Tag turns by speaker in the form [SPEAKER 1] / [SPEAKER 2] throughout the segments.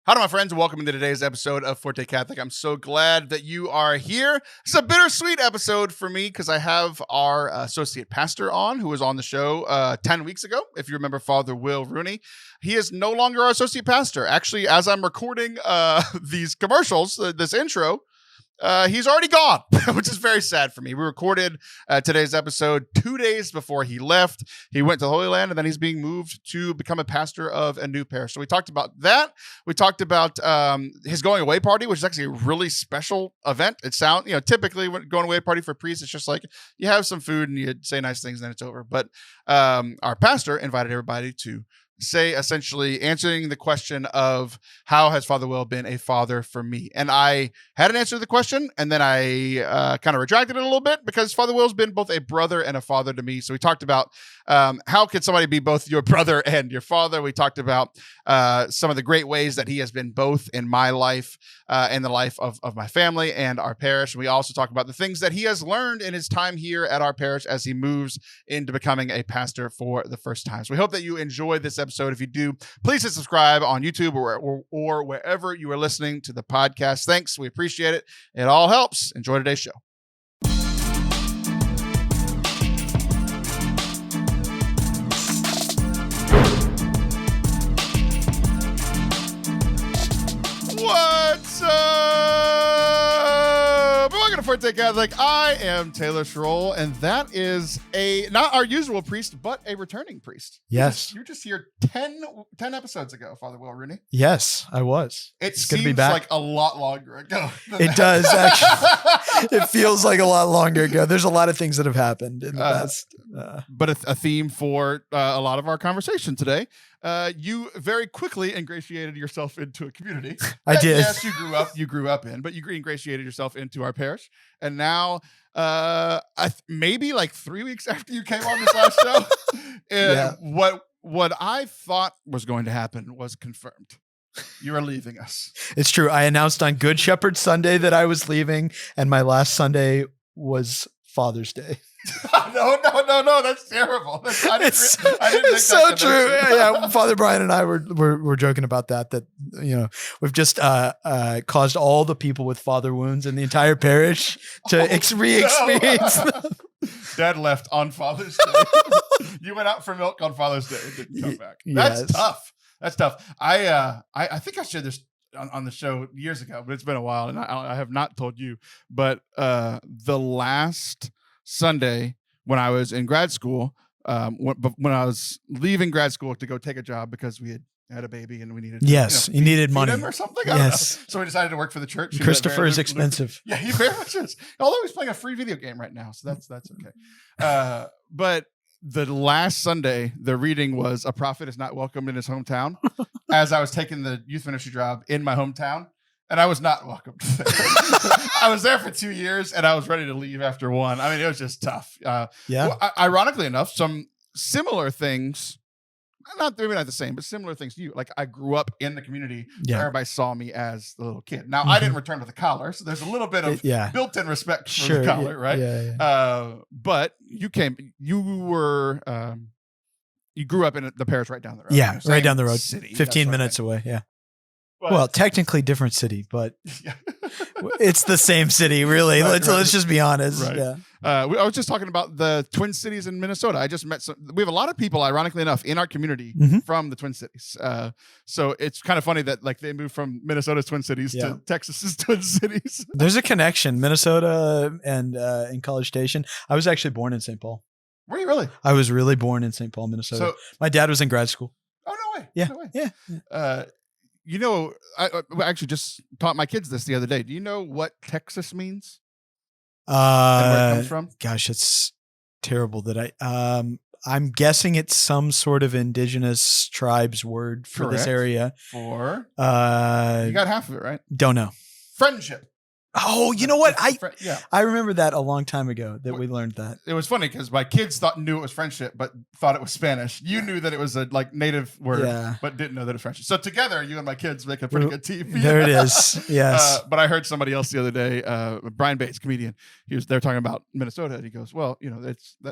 [SPEAKER 1] Hi, my friends, and welcome to today's episode of Forte Catholic. I'm so glad that you are here. It's a bittersweet episode for me because I have our associate pastor on, who was on the show 10 weeks ago. If you remember Father Will Rooney, he is no longer our associate pastor. Actually, as I'm recording these commercials, this intro, he's already gone, which is very sad for me. We recorded today's episode 2 days before he left. He went to the Holy Land, and then he's being moved to become a pastor of a new parish. So we talked about that. We talked about his going away party, which is actually a really special event. It sounds, typically when going away party for priests, it's just like you have some food and you say nice things, and then it's over. But our pastor invited everybody to say, essentially answering the question of how has Father Will been a father for me? And I had an answer to the question, and then I kind of retracted it a little bit because Father Will's been both a brother and a father to me. So we talked about how could somebody be both your brother and your father? We talked about some of the great ways that he has been both in my life and the life of my family and our parish. And we also talked about the things that he has learned in his time here at our parish as he moves into becoming a pastor for the first time. So we hope that you enjoyed this episode. If you do, please hit subscribe on YouTube or wherever you are listening to the podcast. Thanks. We appreciate it. It all helps. Enjoy today's show. What's up? Welcome to Forte Catholic. I am Taylor Schroll, and that is not our usual priest, but a returning priest.
[SPEAKER 2] Yes.
[SPEAKER 1] You were just here 10 episodes ago, Father Will Rooney.
[SPEAKER 2] Yes, I was.
[SPEAKER 1] It seems like a lot longer ago.
[SPEAKER 2] It does, actually. It feels like a lot longer ago. There's a lot of things that have happened in the past.
[SPEAKER 1] But a theme for a lot of our conversation today. You very quickly ingratiated yourself into a community.
[SPEAKER 2] I did.
[SPEAKER 1] Yes, you grew up in, but you ingratiated yourself into our parish. And now, maybe like 3 weeks after you came on this last show, what I thought was going to happen was confirmed. You are leaving us.
[SPEAKER 2] It's true. I announced on Good Shepherd Sunday that I was leaving, and my last Sunday was Father's Day.
[SPEAKER 1] No, that's terrible.
[SPEAKER 2] It's so true. Yeah, Father Brian and I were joking about that we've just caused all the people with father wounds in the entire parish to re-experience them.
[SPEAKER 1] Dad left on Father's Day. You went out for milk on Father's Day and didn't come back. That's tough. That's tough. I think I shared this on the show years ago, but it's been a while, and I have not told you. But the last Sunday when I was in grad school, when I was leaving grad school to go take a job because we had a baby and we needed
[SPEAKER 2] you needed money
[SPEAKER 1] or something. I don't know. So we decided to work for the church.
[SPEAKER 2] Christopher is expensive.
[SPEAKER 1] Yeah, he very much is. Although he's playing a free video game right now, so that's okay. But the last Sunday, the reading was "A prophet is not welcome in his hometown." As I was taking the youth ministry job in my hometown. And I was not welcomed. I was there for 2 years, and I was ready to leave after one. I mean, it was just tough. Ironically enough, some similar things, maybe not the same, but similar things to you. Like, I grew up in the community where everybody saw me as the little kid. Now, I didn't return to the collar, so there's a little bit of built-in respect for the collar, right?
[SPEAKER 2] Yeah.
[SPEAKER 1] But you grew up in the parish right down the road.
[SPEAKER 2] Yeah, right down the road.
[SPEAKER 1] City,
[SPEAKER 2] 15 minutes away, yeah. Well, technically different city, but it's the same city, really. Let's just be honest.
[SPEAKER 1] Right.
[SPEAKER 2] Yeah.
[SPEAKER 1] I was just talking about the Twin Cities in Minnesota. I just met we have a lot of people, ironically enough, in our community from the Twin Cities. So it's kind of funny that they moved from Minnesota's Twin Cities to Texas's Twin Cities.
[SPEAKER 2] There's a connection, Minnesota and in College Station. I was actually born in St. Paul.
[SPEAKER 1] Were you really?
[SPEAKER 2] I was really born in St. Paul, Minnesota. So, my dad was in grad school.
[SPEAKER 1] Oh, no way.
[SPEAKER 2] Yeah.
[SPEAKER 1] No way.
[SPEAKER 2] Yeah.
[SPEAKER 1] I actually just taught my kids this the other day. Do you know what Texas means?
[SPEAKER 2] And
[SPEAKER 1] where it comes from?
[SPEAKER 2] Gosh, it's terrible that I'm guessing it's some sort of indigenous tribes word for this area.
[SPEAKER 1] You got half of it, right?
[SPEAKER 2] Don't know.
[SPEAKER 1] Friendship.
[SPEAKER 2] Oh, you know what? I remember that a long time ago that we learned that.
[SPEAKER 1] It was funny because my kids knew it was friendship, but thought it was Spanish. You knew that it was a native word, but didn't know that it was friendship. So together, you and my kids make a pretty good team.
[SPEAKER 2] There it is. Yes.
[SPEAKER 1] But I heard somebody else the other day, Brian Bates, comedian. They're talking about Minnesota, and he goes, "Well,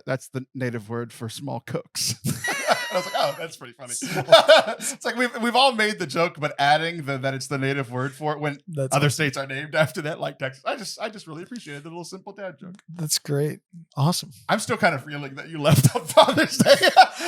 [SPEAKER 1] that's the native word for small cooks." I was like, oh, that's pretty funny. It's like we've all made the joke, but adding that it's the native word for it when other states are named after that, like Texas. I just really appreciated the little simple dad joke.
[SPEAKER 2] That's great. Awesome.
[SPEAKER 1] I'm still kind of feeling that you left on Father's Day.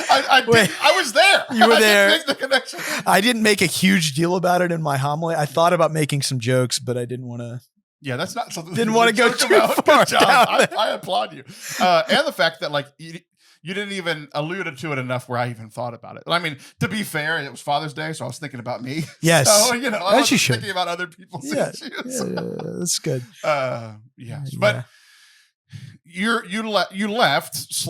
[SPEAKER 1] I was there.
[SPEAKER 2] You were there.
[SPEAKER 1] Make the connection.
[SPEAKER 2] I didn't make a huge deal about it in my homily. I thought about making some jokes, but I didn't want to.
[SPEAKER 1] Yeah, that's not something.
[SPEAKER 2] Didn't want to go too far.
[SPEAKER 1] Good job. I applaud you, and the fact that like you didn't even allude to it enough where I even thought about it. I mean, to be fair, it was Father's Day, so I was thinking about me.
[SPEAKER 2] Yes,
[SPEAKER 1] so I was thinking about other people's issues.
[SPEAKER 2] Yeah, that's good.
[SPEAKER 1] Yes, but you left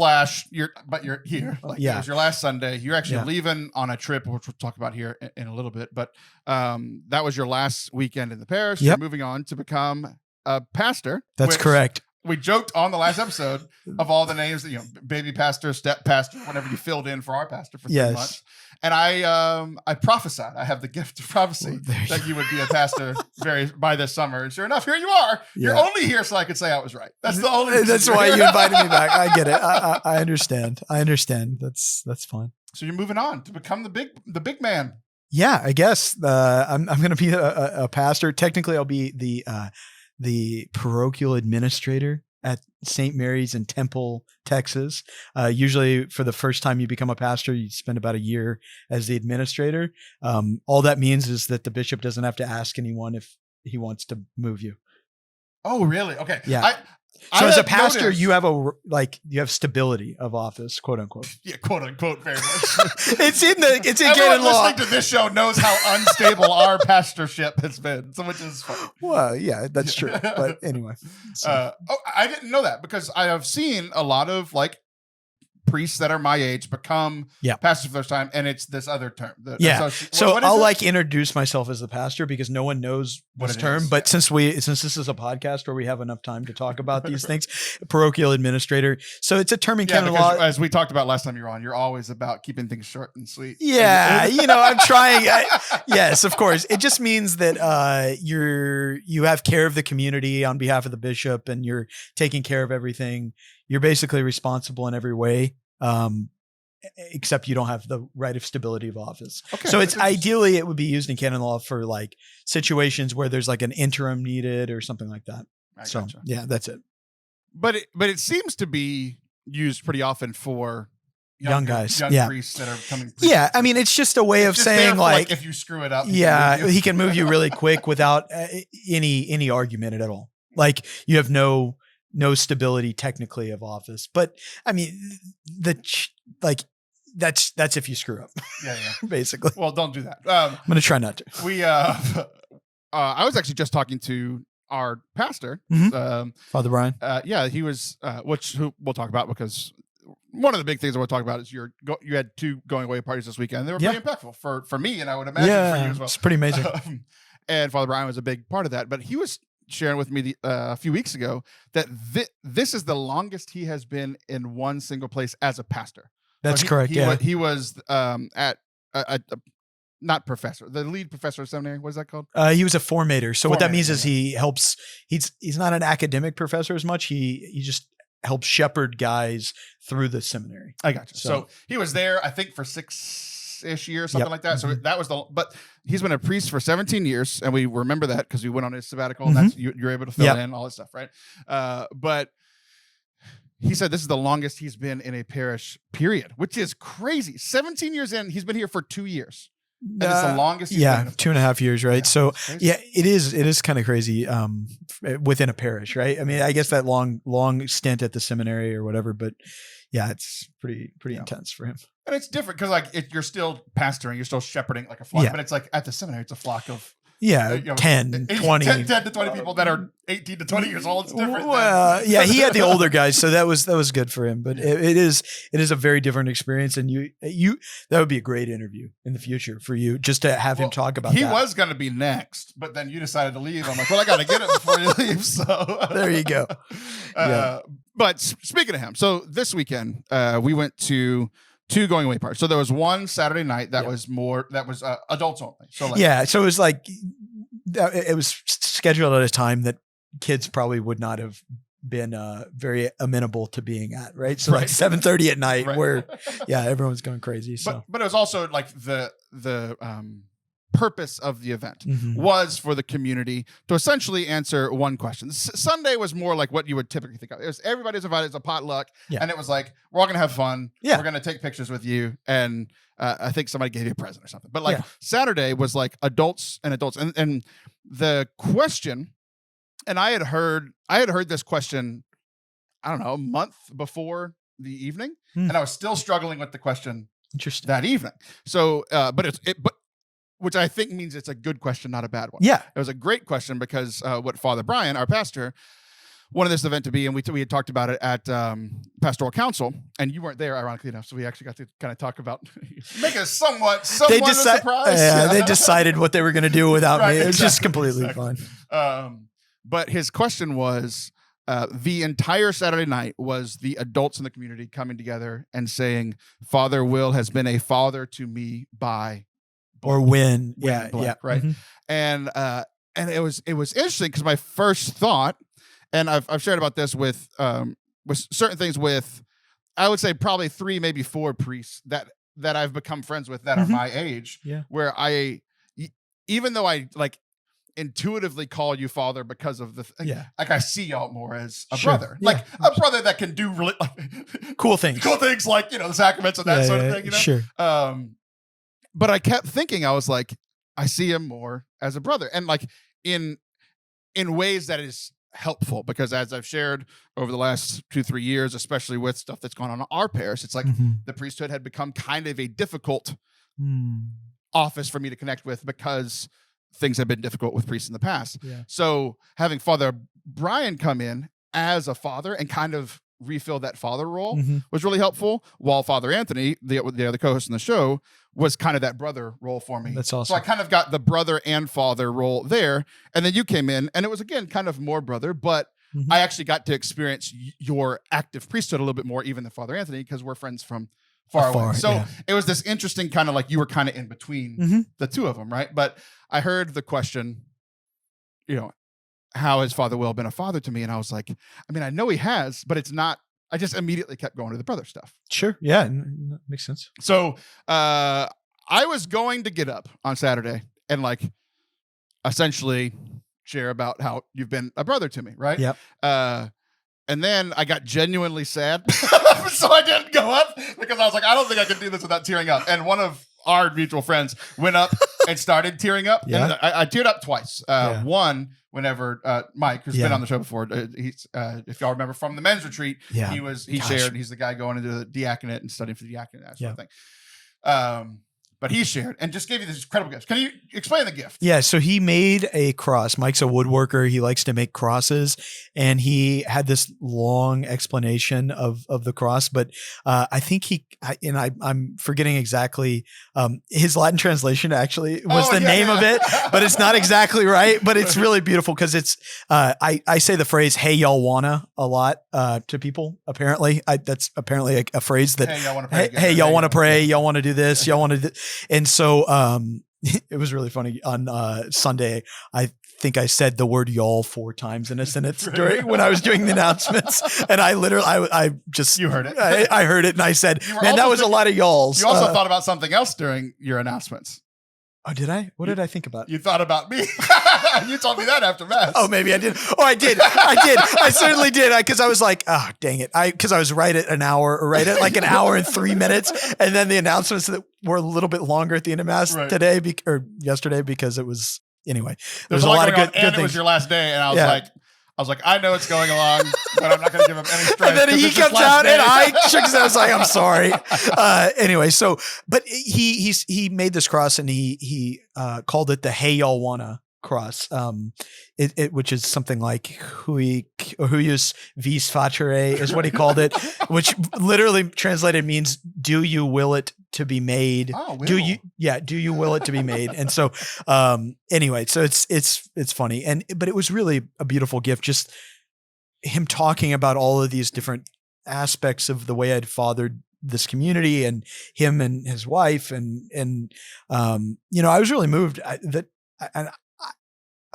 [SPEAKER 1] but you're here. Like, it was your last Sunday. You're actually leaving on a trip, which we'll talk about here in a little bit. But that was your last weekend in the parish. You're moving on to become a pastor.
[SPEAKER 2] That's correct.
[SPEAKER 1] We joked on the last episode of all the names that, baby pastor, step pastor, whatever you filled in for our pastor for 3 months. And I prophesied. I have the gift of prophecy that you would be a pastor by this summer. And sure enough, here you are. You're only here so I could say I was right. That's the only.
[SPEAKER 2] That's why you invited me back. I get it. I understand. That's fine.
[SPEAKER 1] So you're moving on to become the big man.
[SPEAKER 2] Yeah, I guess I'm going to be a pastor. Technically, I'll be the parochial administrator at St. Mary's in Temple, Texas. Usually for the first time you become a pastor, you spend about a year as the administrator. All that means is that the bishop doesn't have to ask anyone if he wants to move you.
[SPEAKER 1] Oh, really? Okay.
[SPEAKER 2] Yeah. So as a pastor, you have stability of office, quote unquote.
[SPEAKER 1] Yeah, quote unquote, very much.
[SPEAKER 2] it's in
[SPEAKER 1] Everyone
[SPEAKER 2] canon law.
[SPEAKER 1] Listening to this show knows how unstable our pastorship has been, so which is funny.
[SPEAKER 2] Well, yeah, that's true. But anyway,
[SPEAKER 1] I didn't know that because I have seen a lot of priests that are my age become pastors for the first time, and it's this other term.
[SPEAKER 2] So I'll introduce myself as the pastor because no one knows this term. But since this is a podcast where we have enough time to talk about these things, parochial administrator. So it's a term in canon law.
[SPEAKER 1] As we talked about last time you were on, you're always about keeping things short and sweet.
[SPEAKER 2] Yeah, I'm trying. Yes, of course. It just means that you have care of the community on behalf of the bishop, and you're taking care of everything. You're basically responsible in every way, except you don't have the right of stability of office. Okay, so ideally it would be used in canon law for situations where there's an interim needed or something like that. Gotcha. Yeah, that's it.
[SPEAKER 1] But it seems to be used pretty often for
[SPEAKER 2] young guys,
[SPEAKER 1] priests that are coming.
[SPEAKER 2] Yeah, I mean it's just a way of saying
[SPEAKER 1] if you screw it up,
[SPEAKER 2] he can move you really quick without any argument at all. You have no stability technically of office, but I mean that's if you screw up. Yeah. Basically.
[SPEAKER 1] Well, don't do that.
[SPEAKER 2] I'm gonna try not to.
[SPEAKER 1] We I was actually just talking to our pastor,
[SPEAKER 2] Father Brian.
[SPEAKER 1] He was who we'll talk about because one of the big things I want to talk about is you had 2 going away parties this weekend. They were pretty impactful for me, and I would imagine for you as well.
[SPEAKER 2] It's pretty amazing.
[SPEAKER 1] And Father Brian was a big part of that, but he was sharing with me a few weeks ago that this is the longest he has been in one single place as a pastor.
[SPEAKER 2] That's correct.
[SPEAKER 1] He was at not professor, the lead professor of seminary. What is that called?
[SPEAKER 2] He was a formator. So what that means is he helps. He's not an academic professor as much. He just helps shepherd guys through the seminary.
[SPEAKER 1] I got you. So he was there, I think, for 6-ish years, something like that. So that was but he's been a priest for 17 years, and we remember that because we went on his sabbatical, and that's you're able to fill in all this stuff, right? But he said this is the longest he's been in a parish, period, which is crazy. 17 years in, he's been here for 2 years. And it's the longest.
[SPEAKER 2] 2.5 years, right? So it is kind of crazy within a parish, right? I mean, I guess that long stint at the seminary or whatever, but yeah, it's pretty intense for him.
[SPEAKER 1] And it's different because you're still pastoring, you're still shepherding like a flock, but it's at the seminary, it's a flock of
[SPEAKER 2] 10, 20.
[SPEAKER 1] 10 to 20 people that are 18 to 20 years old. It's different.
[SPEAKER 2] Well, he had the older guys, so that was good for him. But it is a very different experience, and you that would be a great interview in the future for you, just to have him talk about.
[SPEAKER 1] He was going to be next, but then you decided to leave. I'm like, well, I got to get it before you leave. So
[SPEAKER 2] there you go.
[SPEAKER 1] But speaking of him, so this weekend we went to 2 going away parties. So there was one Saturday night that was adults only. So
[SPEAKER 2] so it was scheduled at a time that kids probably would not have been very amenable to being at, right? So like 7:30 at night, where everyone's going crazy. So,
[SPEAKER 1] but it was also like the purpose of the event was for the community to essentially answer one question. Sunday was more like what you would typically think of. It was everybody's invited. It's a potluck, and it was like we're all gonna have fun. We're gonna take pictures with you, and I think somebody gave you a present or something. But like Saturday was like adults, and the question. And I had heard this question, I don't know, a month before the evening, and I was still struggling with the question that evening. So, but which I think means it's a good question, not a bad one.
[SPEAKER 2] Yeah,
[SPEAKER 1] it was a great question because what Father Brian, our pastor, wanted this event to be, and we had talked about it at pastoral council, and you weren't there, ironically enough, so we actually got to kind of talk about make it somewhat a surprise.
[SPEAKER 2] They decided what they were going to do without me. It was just completely fine.
[SPEAKER 1] But his question was, the entire Saturday night was the adults in the community coming together and saying, Father Will has been a father to me by
[SPEAKER 2] or when
[SPEAKER 1] blank, right? And it was interesting because my first thought, and I've shared about this with certain things with, I would say probably 3, maybe 4 priests that I've become friends with that are my age, where even though I like intuitively call you father because of like I see y'all more as a brother, like a brother that can do really
[SPEAKER 2] cool things
[SPEAKER 1] like, the sacraments and that sort of thing,
[SPEAKER 2] Sure.
[SPEAKER 1] But I kept thinking, I was like, I see him more as a brother, and like in ways that is helpful, because as I've shared over the last 2-3 years, especially with stuff that's gone on in our parish, it's like the priesthood had become kind of a difficult office for me to connect with because things have been difficult with priests in the past. So having Father Brian come in as a father and kind of refill that father role was really helpful, while Father Anthony, the other co-host in the show, was kind of that brother role for me.
[SPEAKER 2] That's awesome.
[SPEAKER 1] So I kind of got the brother and father role there, and then you came in, and it was again kind of more brother, but I actually got to experience your active priesthood a little bit more, even than Father Anthony, because we're friends from far away. So it was this interesting kind of like you were kind of in between the two of them, right? But I heard the question, how has Father Will been a father to me? And I was like, I mean, I know he has, but it's not. I just immediately kept going to the brother stuff.
[SPEAKER 2] Sure. Yeah. Makes sense.
[SPEAKER 1] So I was going to get up on Saturday and like essentially share about how you've been a brother to me, right?
[SPEAKER 2] Yep.
[SPEAKER 1] And then I got genuinely sad. So I didn't go up because I was like, I don't think I can do this without tearing up. And one of our mutual friends went up and started tearing up. And I teared up twice. One, whenever Mike, who's been on the show before, he's if y'all remember from the men's retreat, he shared. He's the guy going into the diaconate and studying for the diaconate, that sort of thing. But he shared and just gave you this incredible gift. Can you explain the gift?
[SPEAKER 2] Yeah, so he made a cross. Mike's a woodworker. He likes to make crosses, and he had this long explanation of the cross. But I think I'm forgetting exactly his Latin translation. Actually, was the name of it, but it's not exactly right. But it's really beautiful because it's. I say the phrase "Hey, y'all wanna" a lot to people. Apparently, that's apparently a phrase that.
[SPEAKER 1] Hey, y'all wanna pray?
[SPEAKER 2] Hey, y'all want to pray? Y'all want to do this? Y'all want to. And so it was really funny on Sunday. I think I said the word y'all 4 times in a sentence when I was doing the announcements. And I literally, I just,
[SPEAKER 1] you heard it.
[SPEAKER 2] I heard it and I said, man, that was a lot of y'alls.
[SPEAKER 1] You also thought about something else during your announcements.
[SPEAKER 2] Oh, did I? What did I think about?
[SPEAKER 1] You thought about me. You told me that after Mass.
[SPEAKER 2] Oh, maybe I did. Oh, I did. I certainly did. Because I was like, oh, dang it. Because I was right at an hour like an hour and 3 minutes. And then the announcements that were a little bit longer at the end of Mass today or yesterday because it was, anyway. There's a lot of good things.
[SPEAKER 1] And it was your last day. And I was like, I know it's going along, but I'm not going to give him any strength.
[SPEAKER 2] And then he comes out and I shook his head. I was like, I'm sorry. Anyway, so, but he made this cross and he called it the Hey Y'all Wanna cross, which is something like huius vis facere is what he called it, which literally translated means do you will it to be made. Do you will it to be made? And so anyway, so it's funny, but it was really a beautiful gift, just him talking about all of these different aspects of the way I'd fathered this community and him and his wife and I was really moved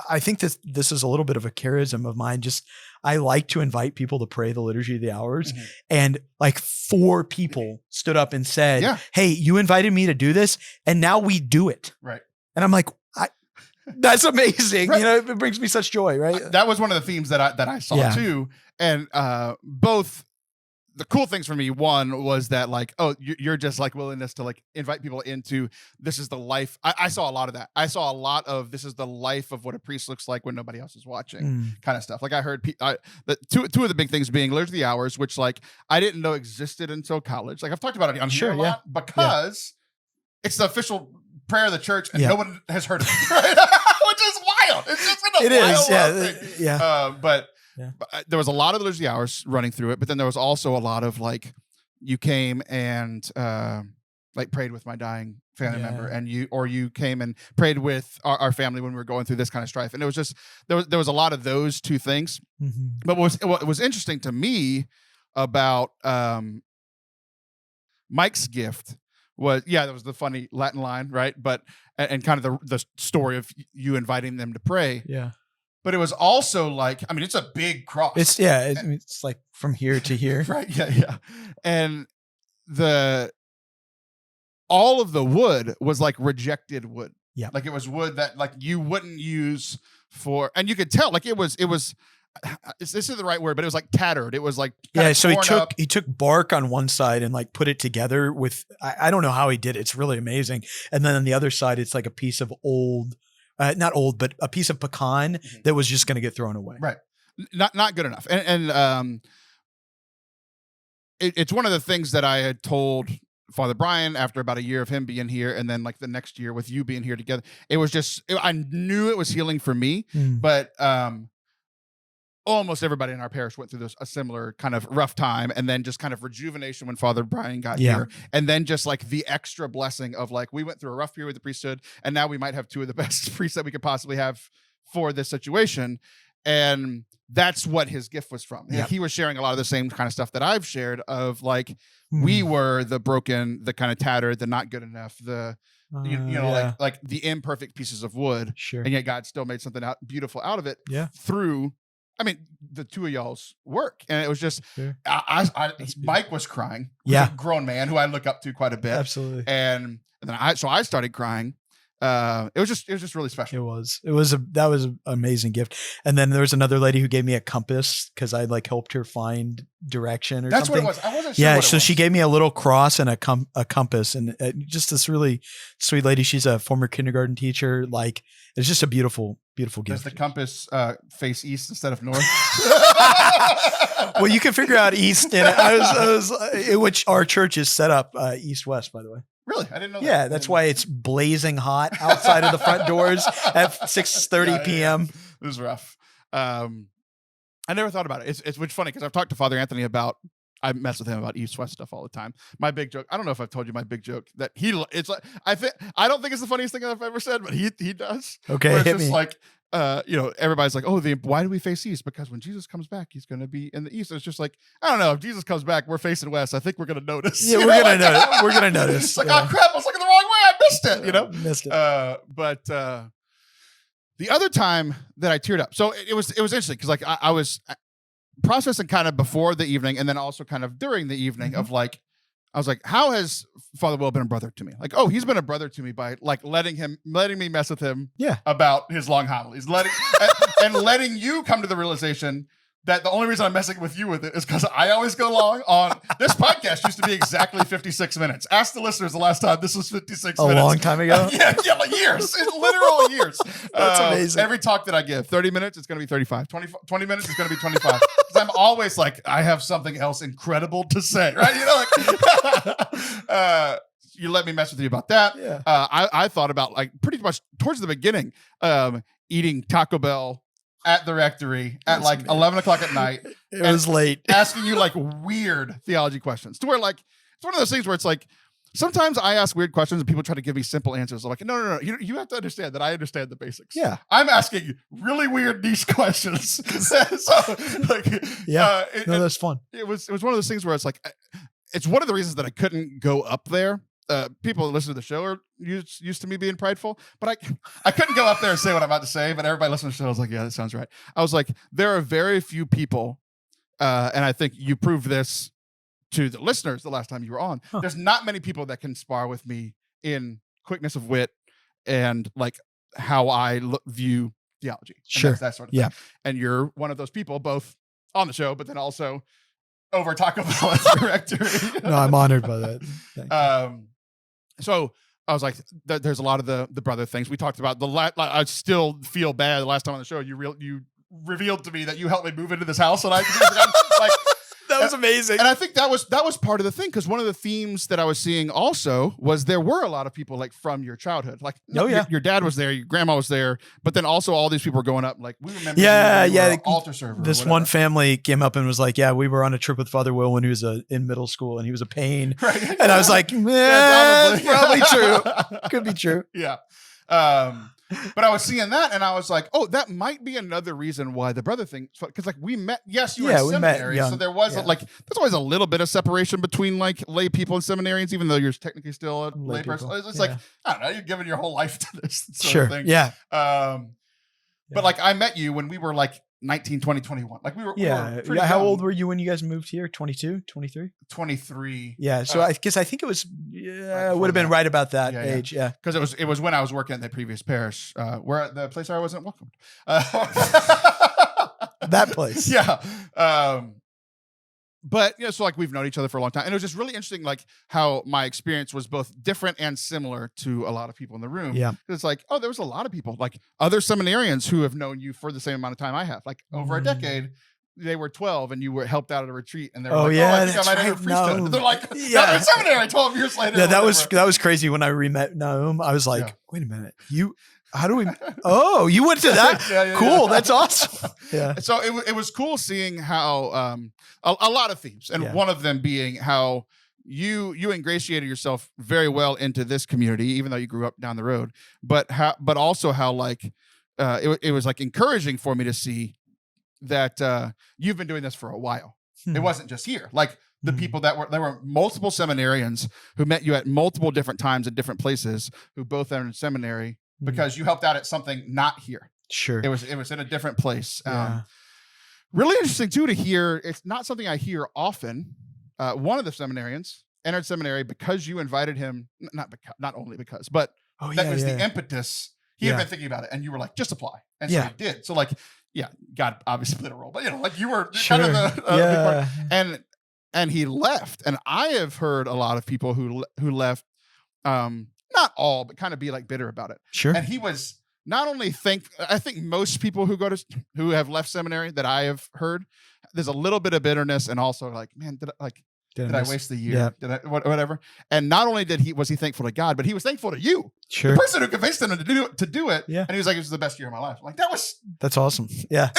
[SPEAKER 2] I think this is a little bit of a charism of mine. Just I like to invite people to pray the Liturgy of the Hours, and like 4 people stood up and said, "Hey, you invited me to do this, and now we do it."
[SPEAKER 1] Right.
[SPEAKER 2] And I'm like, that's amazing. Right. It brings me such joy. Right.
[SPEAKER 1] That was one of the themes that I saw too, and both. The cool things for me, one was that like, oh, you're just like willingness to like invite people into this is the life. I saw a lot of that. I saw a lot of this is the life of what a priest looks like when nobody else is watching, kind of stuff. Like I heard the two of the big things being Liturgy of the Hours, which like I didn't know existed until college. Like I've talked about it on here a lot because it's the official prayer of the church and no one has heard of it, right? Which is wild. It's just but there was a lot of the Liturgy Hours running through it, but then there was also a lot of like you came and like prayed with my dying family member, and you came and prayed with our family when we were going through this kind of strife, and it was just there was a lot of those two things. But what was interesting to me about Mike's gift was that was the funny Latin line, right? But and kind of the story of you inviting them to pray, But it was also like, I mean, it's a big cross.
[SPEAKER 2] It's like from here to here.
[SPEAKER 1] Right. Yeah. And all of the wood was like rejected wood.
[SPEAKER 2] Yeah.
[SPEAKER 1] Like it was wood that like you wouldn't use for, and you could tell like it was, this is the right word, but it was like tattered. It was like,
[SPEAKER 2] so he took bark on one side and like put it together with, I don't know how he did it. It's really amazing. And then on the other side, it's like a piece of not old, but a piece of pecan that was just going to get thrown away.
[SPEAKER 1] Right. Not good enough. And it's one of the things that I had told Father Brian after about a year of him being here. And then like the next year with you being here together, it was just, I knew it was healing for me, but almost everybody in our parish went through a similar kind of rough time, and then just kind of rejuvenation when Father Brian got here. And then just like the extra blessing of like, we went through a rough period with the priesthood, and now we might have 2 of the best priests that we could possibly have for this situation. And that's what his gift was from. Yep. He was sharing a lot of the same kind of stuff that I've shared of like, we were the broken, the kind of tattered, the not good enough, the, like the imperfect pieces of wood.
[SPEAKER 2] Sure.
[SPEAKER 1] And yet God still made something beautiful out of it through, I mean, the 2 of y'all's work. And it was just, Mike was crying. A grown man who I look up to quite a bit.
[SPEAKER 2] Absolutely.
[SPEAKER 1] And then I started crying. It was just really special.
[SPEAKER 2] That was an amazing gift. And then there was another lady who gave me a compass because I like helped her find direction or
[SPEAKER 1] That's
[SPEAKER 2] something.
[SPEAKER 1] That's what it was. I wasn't sure. Yeah.
[SPEAKER 2] So she gave me a little cross and a compass, and just this really sweet lady. She's a former kindergarten teacher. Like it's just a beautiful gift.
[SPEAKER 1] Does the compass face east instead of north?
[SPEAKER 2] Well, you can figure out east, and I was which our church is set up east-west, by the way.
[SPEAKER 1] Really? I didn't know that.
[SPEAKER 2] Yeah, that's why it's blazing hot outside of the front doors at 6:30 p.m.
[SPEAKER 1] It was rough. I never thought about it. It's funny because I've talked to Father Anthony I mess with him about east-west stuff all the time. My big joke, I don't know if I've told you my big joke that it's like, I don't think it's the funniest thing I've ever said, but he does.
[SPEAKER 2] Okay,
[SPEAKER 1] where it's just me. Like, everybody's like, oh, why do we face east? Because when Jesus comes back, he's going to be in the east. And it's just like, I don't know. If Jesus comes back, we're facing west. I think we're going to notice.
[SPEAKER 2] Yeah, we're going to notice. We're going to notice.
[SPEAKER 1] It's like, oh crap, I was looking the wrong way. I missed it.
[SPEAKER 2] Missed it.
[SPEAKER 1] But the other time that I teared up, so it was interesting because like I was processing kind of before the evening and then also kind of during the evening of like, I was like, how has Father Will been a brother to me? Like, oh, he's been a brother to me by like letting me mess with him about his long homilies, and letting you come to the realization that the only reason I'm messing with you with it is because I always go long on this podcast used to be exactly 56 minutes. Ask the listeners the last time this was 56 minutes.
[SPEAKER 2] A long time ago?
[SPEAKER 1] Like years. It's literal years.
[SPEAKER 2] That's amazing.
[SPEAKER 1] Every talk that I give, 30 minutes, it's going to be 35. 20 minutes, it's going to be 25. Because I'm always like, I have something else incredible to say, right? You let me mess with you about that.
[SPEAKER 2] Yeah.
[SPEAKER 1] I thought about like pretty much towards the beginning, eating Taco Bell at the rectory at like 11 o'clock at night.
[SPEAKER 2] It was late.
[SPEAKER 1] Asking you like weird theology questions to where like, it's one of those things where it's like, sometimes I ask weird questions and people try to give me simple answers. I'm like, no. You have to understand that I understand the basics.
[SPEAKER 2] Yeah.
[SPEAKER 1] I'm asking really weird niche questions.
[SPEAKER 2] That's fun.
[SPEAKER 1] It was one of those things where it's like, it's one of the reasons that I couldn't go up there people that listen to the show are used to me being prideful, but I couldn't go up there and say what I'm about to say, but everybody listening to the show was like, yeah, that sounds right. I was like, there are very few people, and I think you proved this to the listeners the last time you were on. Huh. There's not many people that can spar with me in quickness of wit and like how I view theology.
[SPEAKER 2] Sure.
[SPEAKER 1] That sort of thing. And you're one of those people, both on the show, but then also over Taco Bell as directory.
[SPEAKER 2] No, I'm honored by that.
[SPEAKER 1] So I was like, there's a lot of the brother things we talked about. I still feel bad. The last time on the show, you revealed to me that you helped me move into this house, and I like.
[SPEAKER 2] That was amazing.
[SPEAKER 1] And I think that was part of the thing, because one of the themes that I was seeing also was there were a lot of people like from your childhood. Like, your dad was there, your grandma was there, but then also all these people were going up. Like, we remember altar server.
[SPEAKER 2] This one family came up and was like, yeah, we were on a trip with Father Will when he was in middle school and he was a pain. Right. And I was like, probably true. Could be true.
[SPEAKER 1] Yeah. But I was seeing that and I was like, oh, that might be another reason why the brother thing, because like we met, yes, you were in seminary, so there was like, there's always a little bit of separation between like lay people and seminarians, even though you're technically still a lay person. It's like, I don't know, you're giving your whole life to this sort of thing.
[SPEAKER 2] Yeah.
[SPEAKER 1] But like I met you when we were like 19, 20, 21. Like we were pretty
[SPEAKER 2] how
[SPEAKER 1] young.
[SPEAKER 2] old were you when you guys moved here? 22, 23?
[SPEAKER 1] 23.
[SPEAKER 2] Yeah. So I think it was, it would have been right about that age. Yeah.
[SPEAKER 1] Because it was when I was working at the previous parish, where the place where I wasn't welcomed.
[SPEAKER 2] That place.
[SPEAKER 1] Yeah. But so like we've known each other for a long time, and it was just really interesting, like how my experience was both different and similar to a lot of people in the room.
[SPEAKER 2] Yeah,
[SPEAKER 1] it's like, oh, there was a lot of people, like other seminarians who have known you for the same amount of time I have, like over a decade. They were 12, and you were helped out at a retreat, and they were I think I might enter priesthood. No. They're like, they're in seminary 12 years later.
[SPEAKER 2] Yeah, that was crazy when I re-met Naum. I was like, wait a minute, how do we? Oh, you went to that? Cool, that's awesome. Yeah.
[SPEAKER 1] So it was cool seeing how a lot of themes, and one of them being how you ingratiated yourself very well into this community, even though you grew up down the road. But also how like it was like encouraging for me to see that you've been doing this for a while. It wasn't just here. Like the people there were multiple seminarians who met you at multiple different times at different places, who both entered seminary because you helped out at something not here.
[SPEAKER 2] Sure.
[SPEAKER 1] It was in a different place. Really interesting too to hear. It's not something I hear often. One of the seminarians entered seminary because you invited him. Not only because, but that was the impetus. He had been thinking about it, and you were like, just apply, and so he did. So like, God obviously played a role, but like you were kind of the big part. And he left, and I have heard a lot of people who left. Not all, but kind of be like bitter about it.
[SPEAKER 2] Sure.
[SPEAKER 1] And he was not only I think most people who have left seminary that I have heard, there's a little bit of bitterness and also like, man, did I waste the year? Did I whatever? And not only was he thankful to God, but he was thankful to you, the person who convinced him to do it. Yeah. And he was like, it was the best year of my life. I'm like, that's awesome.
[SPEAKER 2] Yeah.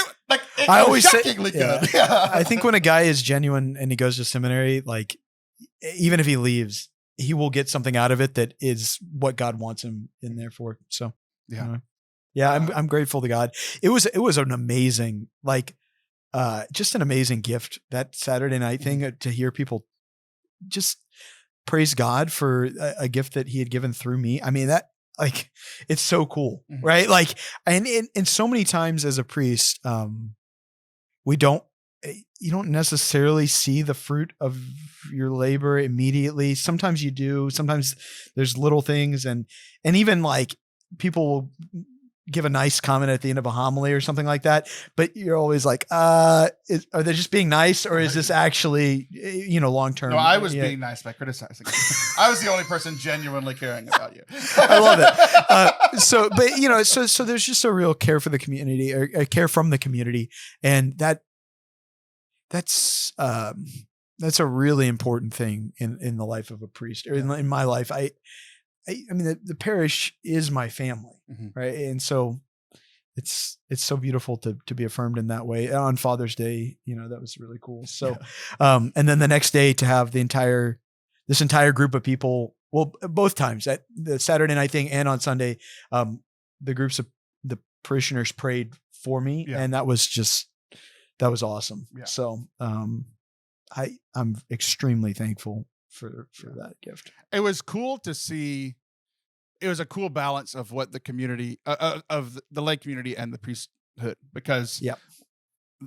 [SPEAKER 1] I always shockingly good. Yeah.
[SPEAKER 2] I think when a guy is genuine and he goes to seminary, like even if he leaves, he will get something out of it that is what God wants him in there for. So I'm grateful to God. It was an amazing, just an amazing gift, that Saturday night thing, to hear people just praise God for a gift that he had given through me. I mean, that it's so cool, right? Like, and so many times as a priest, you don't necessarily see the fruit of your labor immediately. Sometimes you do. Sometimes there's little things, and even like people will give a nice comment at the end of a homily or something like that. But you're always like, are they just being nice, or is this actually, long term?
[SPEAKER 1] No, I was being nice by criticizing. I was the only person genuinely caring about you.
[SPEAKER 2] I love it. So there's just a real care for the community, or a care from the community, and that's a really important thing in the life of a priest, or in my life. I mean, the parish is my family, right? And so it's so beautiful to be affirmed in that way. On Father's Day, that was really cool. So, and then the next day to have this entire group of people, well, both times, at the Saturday night thing and on Sunday, the groups of the parishioners prayed for me, and that was awesome. Yeah. So I'm extremely thankful for that gift.
[SPEAKER 1] It was cool to see. It was a cool balance of what the community of the lay community and the priesthood, because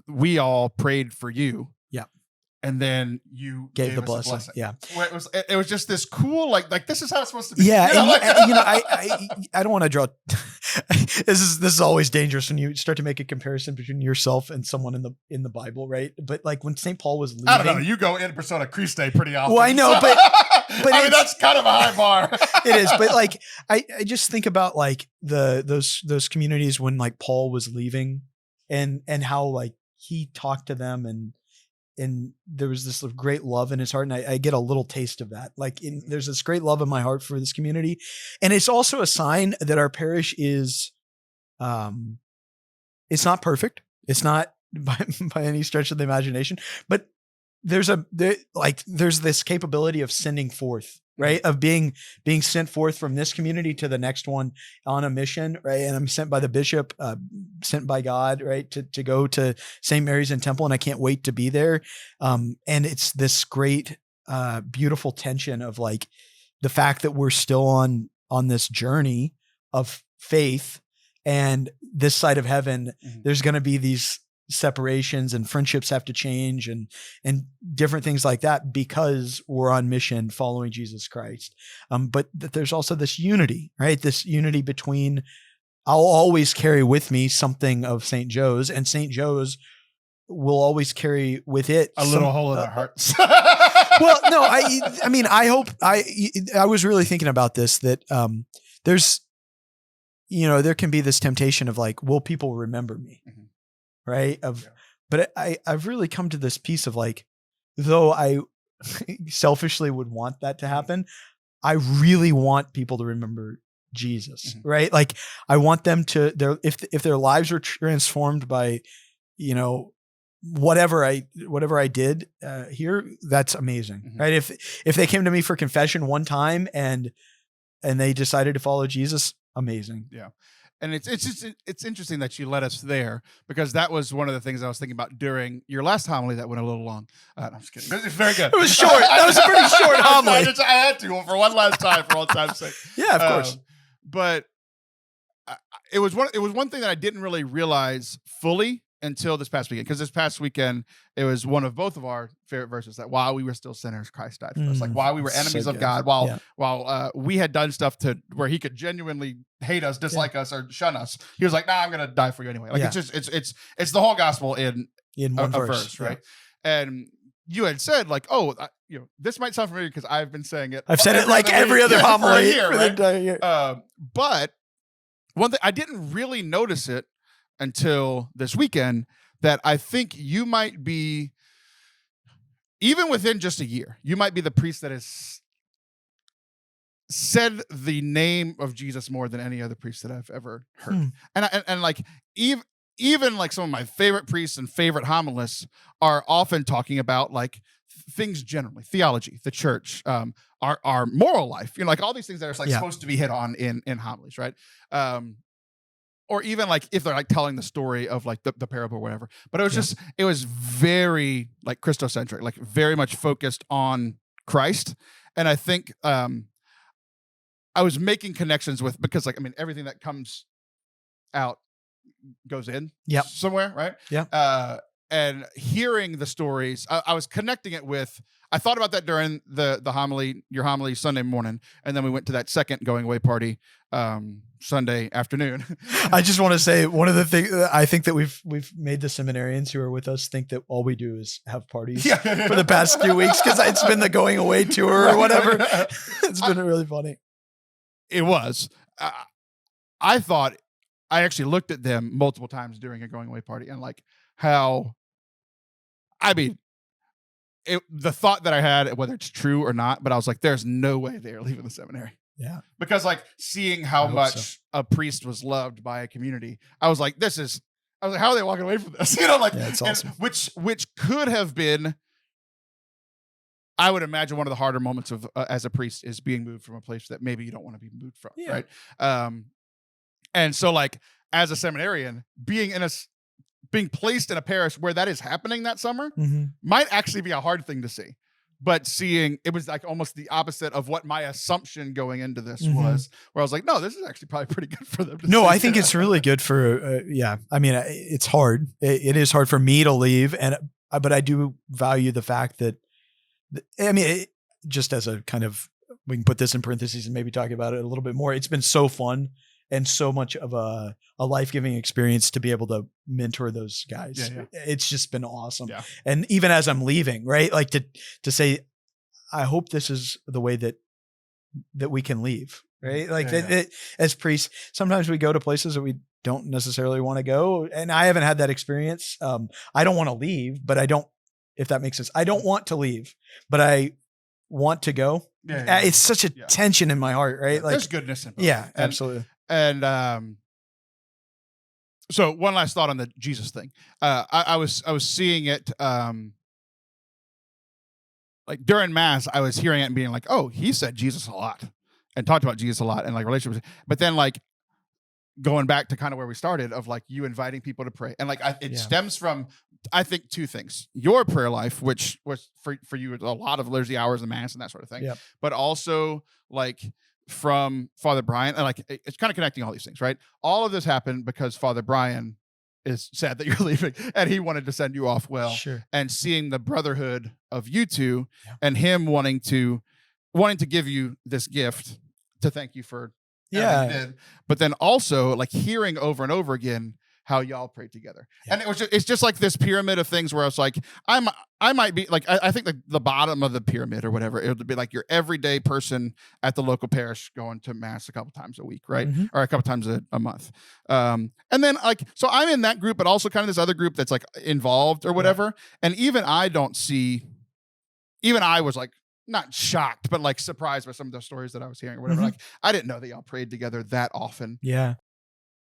[SPEAKER 1] we all prayed for you.
[SPEAKER 2] Yeah.
[SPEAKER 1] And then you gave
[SPEAKER 2] the
[SPEAKER 1] us
[SPEAKER 2] blessing. Yeah.
[SPEAKER 1] Where it was just this cool, like this is how it's supposed to be.
[SPEAKER 2] Yeah.
[SPEAKER 1] You know,
[SPEAKER 2] I don't want to draw. This is always dangerous when you start to make a comparison between yourself and someone in the Bible, right? But like when St. Paul was leaving,
[SPEAKER 1] I don't know. You go in persona Christe pretty often.
[SPEAKER 2] Well, I know, but
[SPEAKER 1] I mean that's kind of a high bar.
[SPEAKER 2] It is, but like I just think about like those communities when like Paul was leaving, and how like he talked to them, and there was this great love in his heart. And I get a little taste of that. Like there's this great love in my heart for this community. And it's also a sign that our parish is, it's not perfect. It's not by any stretch of the imagination, but there's this capability of sending forth, right? Of being sent forth from this community to the next one on a mission, right? And I'm sent by the bishop, sent by God, right? To go to St. Mary's and Temple. And I can't wait to be there. And it's this great, beautiful tension of like the fact that we're still on this journey of faith, and this side of heaven, there's going to be these separations, and friendships have to change, and different things like that, because we're on mission following Jesus Christ. But that there's also this unity, right? This unity between, I'll always carry with me something of St. Joe's, and St. Joe's will always carry with it
[SPEAKER 1] a little hole in our hearts.
[SPEAKER 2] Well, no, I mean, I hope I was really thinking about this, that there's, there can be this temptation of like, will people remember me? Right. But I've really come to this piece of like, though I selfishly would want that to happen, I really want people to remember Jesus, right? Like I want them to, if their lives are transformed by, whatever I did here, that's amazing, right? If they came to me for confession one time and they decided to follow Jesus, amazing.
[SPEAKER 1] Yeah. And it's interesting that you led us there, because that was one of the things I was thinking about during your last homily that went a little long. I'm just kidding. It's very good.
[SPEAKER 2] It was short. That was a pretty short homily.
[SPEAKER 1] I had to for one last time, for all time's sake.
[SPEAKER 2] Yeah, of course.
[SPEAKER 1] But it was one thing that I didn't really realize fully until this past weekend, because this past weekend it was one of both of our favorite verses, that while we were still sinners, Christ died for us. Like while we were enemies of God, while we had done stuff to where he could genuinely hate us, dislike us, or shun us, he was like, nah, I'm gonna die for you anyway. Like it's the whole gospel in one verse, right? And you had said like, this might sound familiar because I've been saying it.
[SPEAKER 2] I've said it like every other homily
[SPEAKER 1] for the entire year. But one thing I didn't really notice it until this weekend, that I think you might be, even within just a year, you might be the priest that has said the name of Jesus more than any other priest that I've ever heard. And like even like some of my favorite priests and favorite homilists are often talking about like things generally, theology, the church, our moral life, like all these things that are like supposed to be hit on in homilies, right? Or even like if they're like telling the story of like the parable or whatever. But it was it was very like Christocentric, like very much focused on Christ. And I think I was making connections with, because like, I mean, everything that comes out goes in somewhere, right?
[SPEAKER 2] Yeah.
[SPEAKER 1] And hearing the stories, I was connecting it with, I thought about that during the homily, your homily Sunday morning. And then we went to that second going away party Sunday afternoon.
[SPEAKER 2] I just want to say, one of the things I think that we've made the seminarians who are with us think that all we do is have parties for the past 2 weeks, because it's been the going away tour or whatever. It's been really funny.
[SPEAKER 1] It was. I thought, I actually looked at them multiple times during a going away party, and like how, I mean, the thought that I had, whether it's true or not, but I was like, there's no way they're leaving the seminary.
[SPEAKER 2] Yeah.
[SPEAKER 1] Because like seeing how much a priest was loved by a community, I was like, how are they walking away from this?
[SPEAKER 2] It's awesome.
[SPEAKER 1] Which could have been, I would imagine, one of the harder moments of as a priest is being moved from a place that maybe you don't want to be moved from, right? And so like as a seminarian, being placed in a parish where that is happening that summer might actually be a hard thing to see. but seeing it was like almost the opposite of what my assumption going into this
[SPEAKER 2] Mhm.
[SPEAKER 1] was, where I was like, no, this is actually probably pretty good for them.
[SPEAKER 2] No, I think it's really good for, yeah. I mean, it's hard. It is hard for me to leave. But I do value the fact that, I mean, just as a kind of, we can put this in parentheses and maybe talk about it a little bit more. It's been so fun and so much of a life-giving experience to be able to mentor those guys.
[SPEAKER 1] Yeah.
[SPEAKER 2] It's just been awesome.
[SPEAKER 1] Yeah.
[SPEAKER 2] And even as I'm leaving, right? Like to say, I hope this is the way that we can leave, right? Like as priests, sometimes we go to places that we don't necessarily want to go. And I haven't had that experience. I don't want to leave, but I don't, if that makes sense. I don't want to leave, but I want to go. Yeah. It's such a tension in my heart, right? Like
[SPEAKER 1] there's goodness in both.
[SPEAKER 2] Yeah, absolutely.
[SPEAKER 1] And so one last thought on the Jesus thing. I was seeing it like during Mass, I was hearing it and being like, oh, he said Jesus a lot and talked about Jesus a lot and like relationships. But then like going back to kind of where we started of like you inviting people to pray. And like it stems from, I think, two things. Your prayer life, which was for you a lot of liturgy hours and Mass and that sort of thing.
[SPEAKER 2] Yep.
[SPEAKER 1] But also like from Father Brian, and like it's kind of connecting all these things, right? All of this happened because Father Brian is sad that you're leaving and he wanted to send you off well.
[SPEAKER 2] Sure.
[SPEAKER 1] And seeing the brotherhood of you two and him wanting to give you this gift to thank you for everything you did. But then also like hearing over and over again how y'all prayed together. Yeah. And it's just like this pyramid of things where I was like, I might be like, I think the bottom of the pyramid or whatever, it would be like your everyday person at the local parish going to Mass a couple times a week, right? Mm-hmm. Or a couple times a month. And then like, so I'm in that group, but also kind of this other group that's like involved or whatever. Yeah. And even I was like, not shocked, but like surprised by some of the stories that I was hearing or whatever. Mm-hmm. Like, I didn't know that y'all prayed together that often.
[SPEAKER 2] Yeah.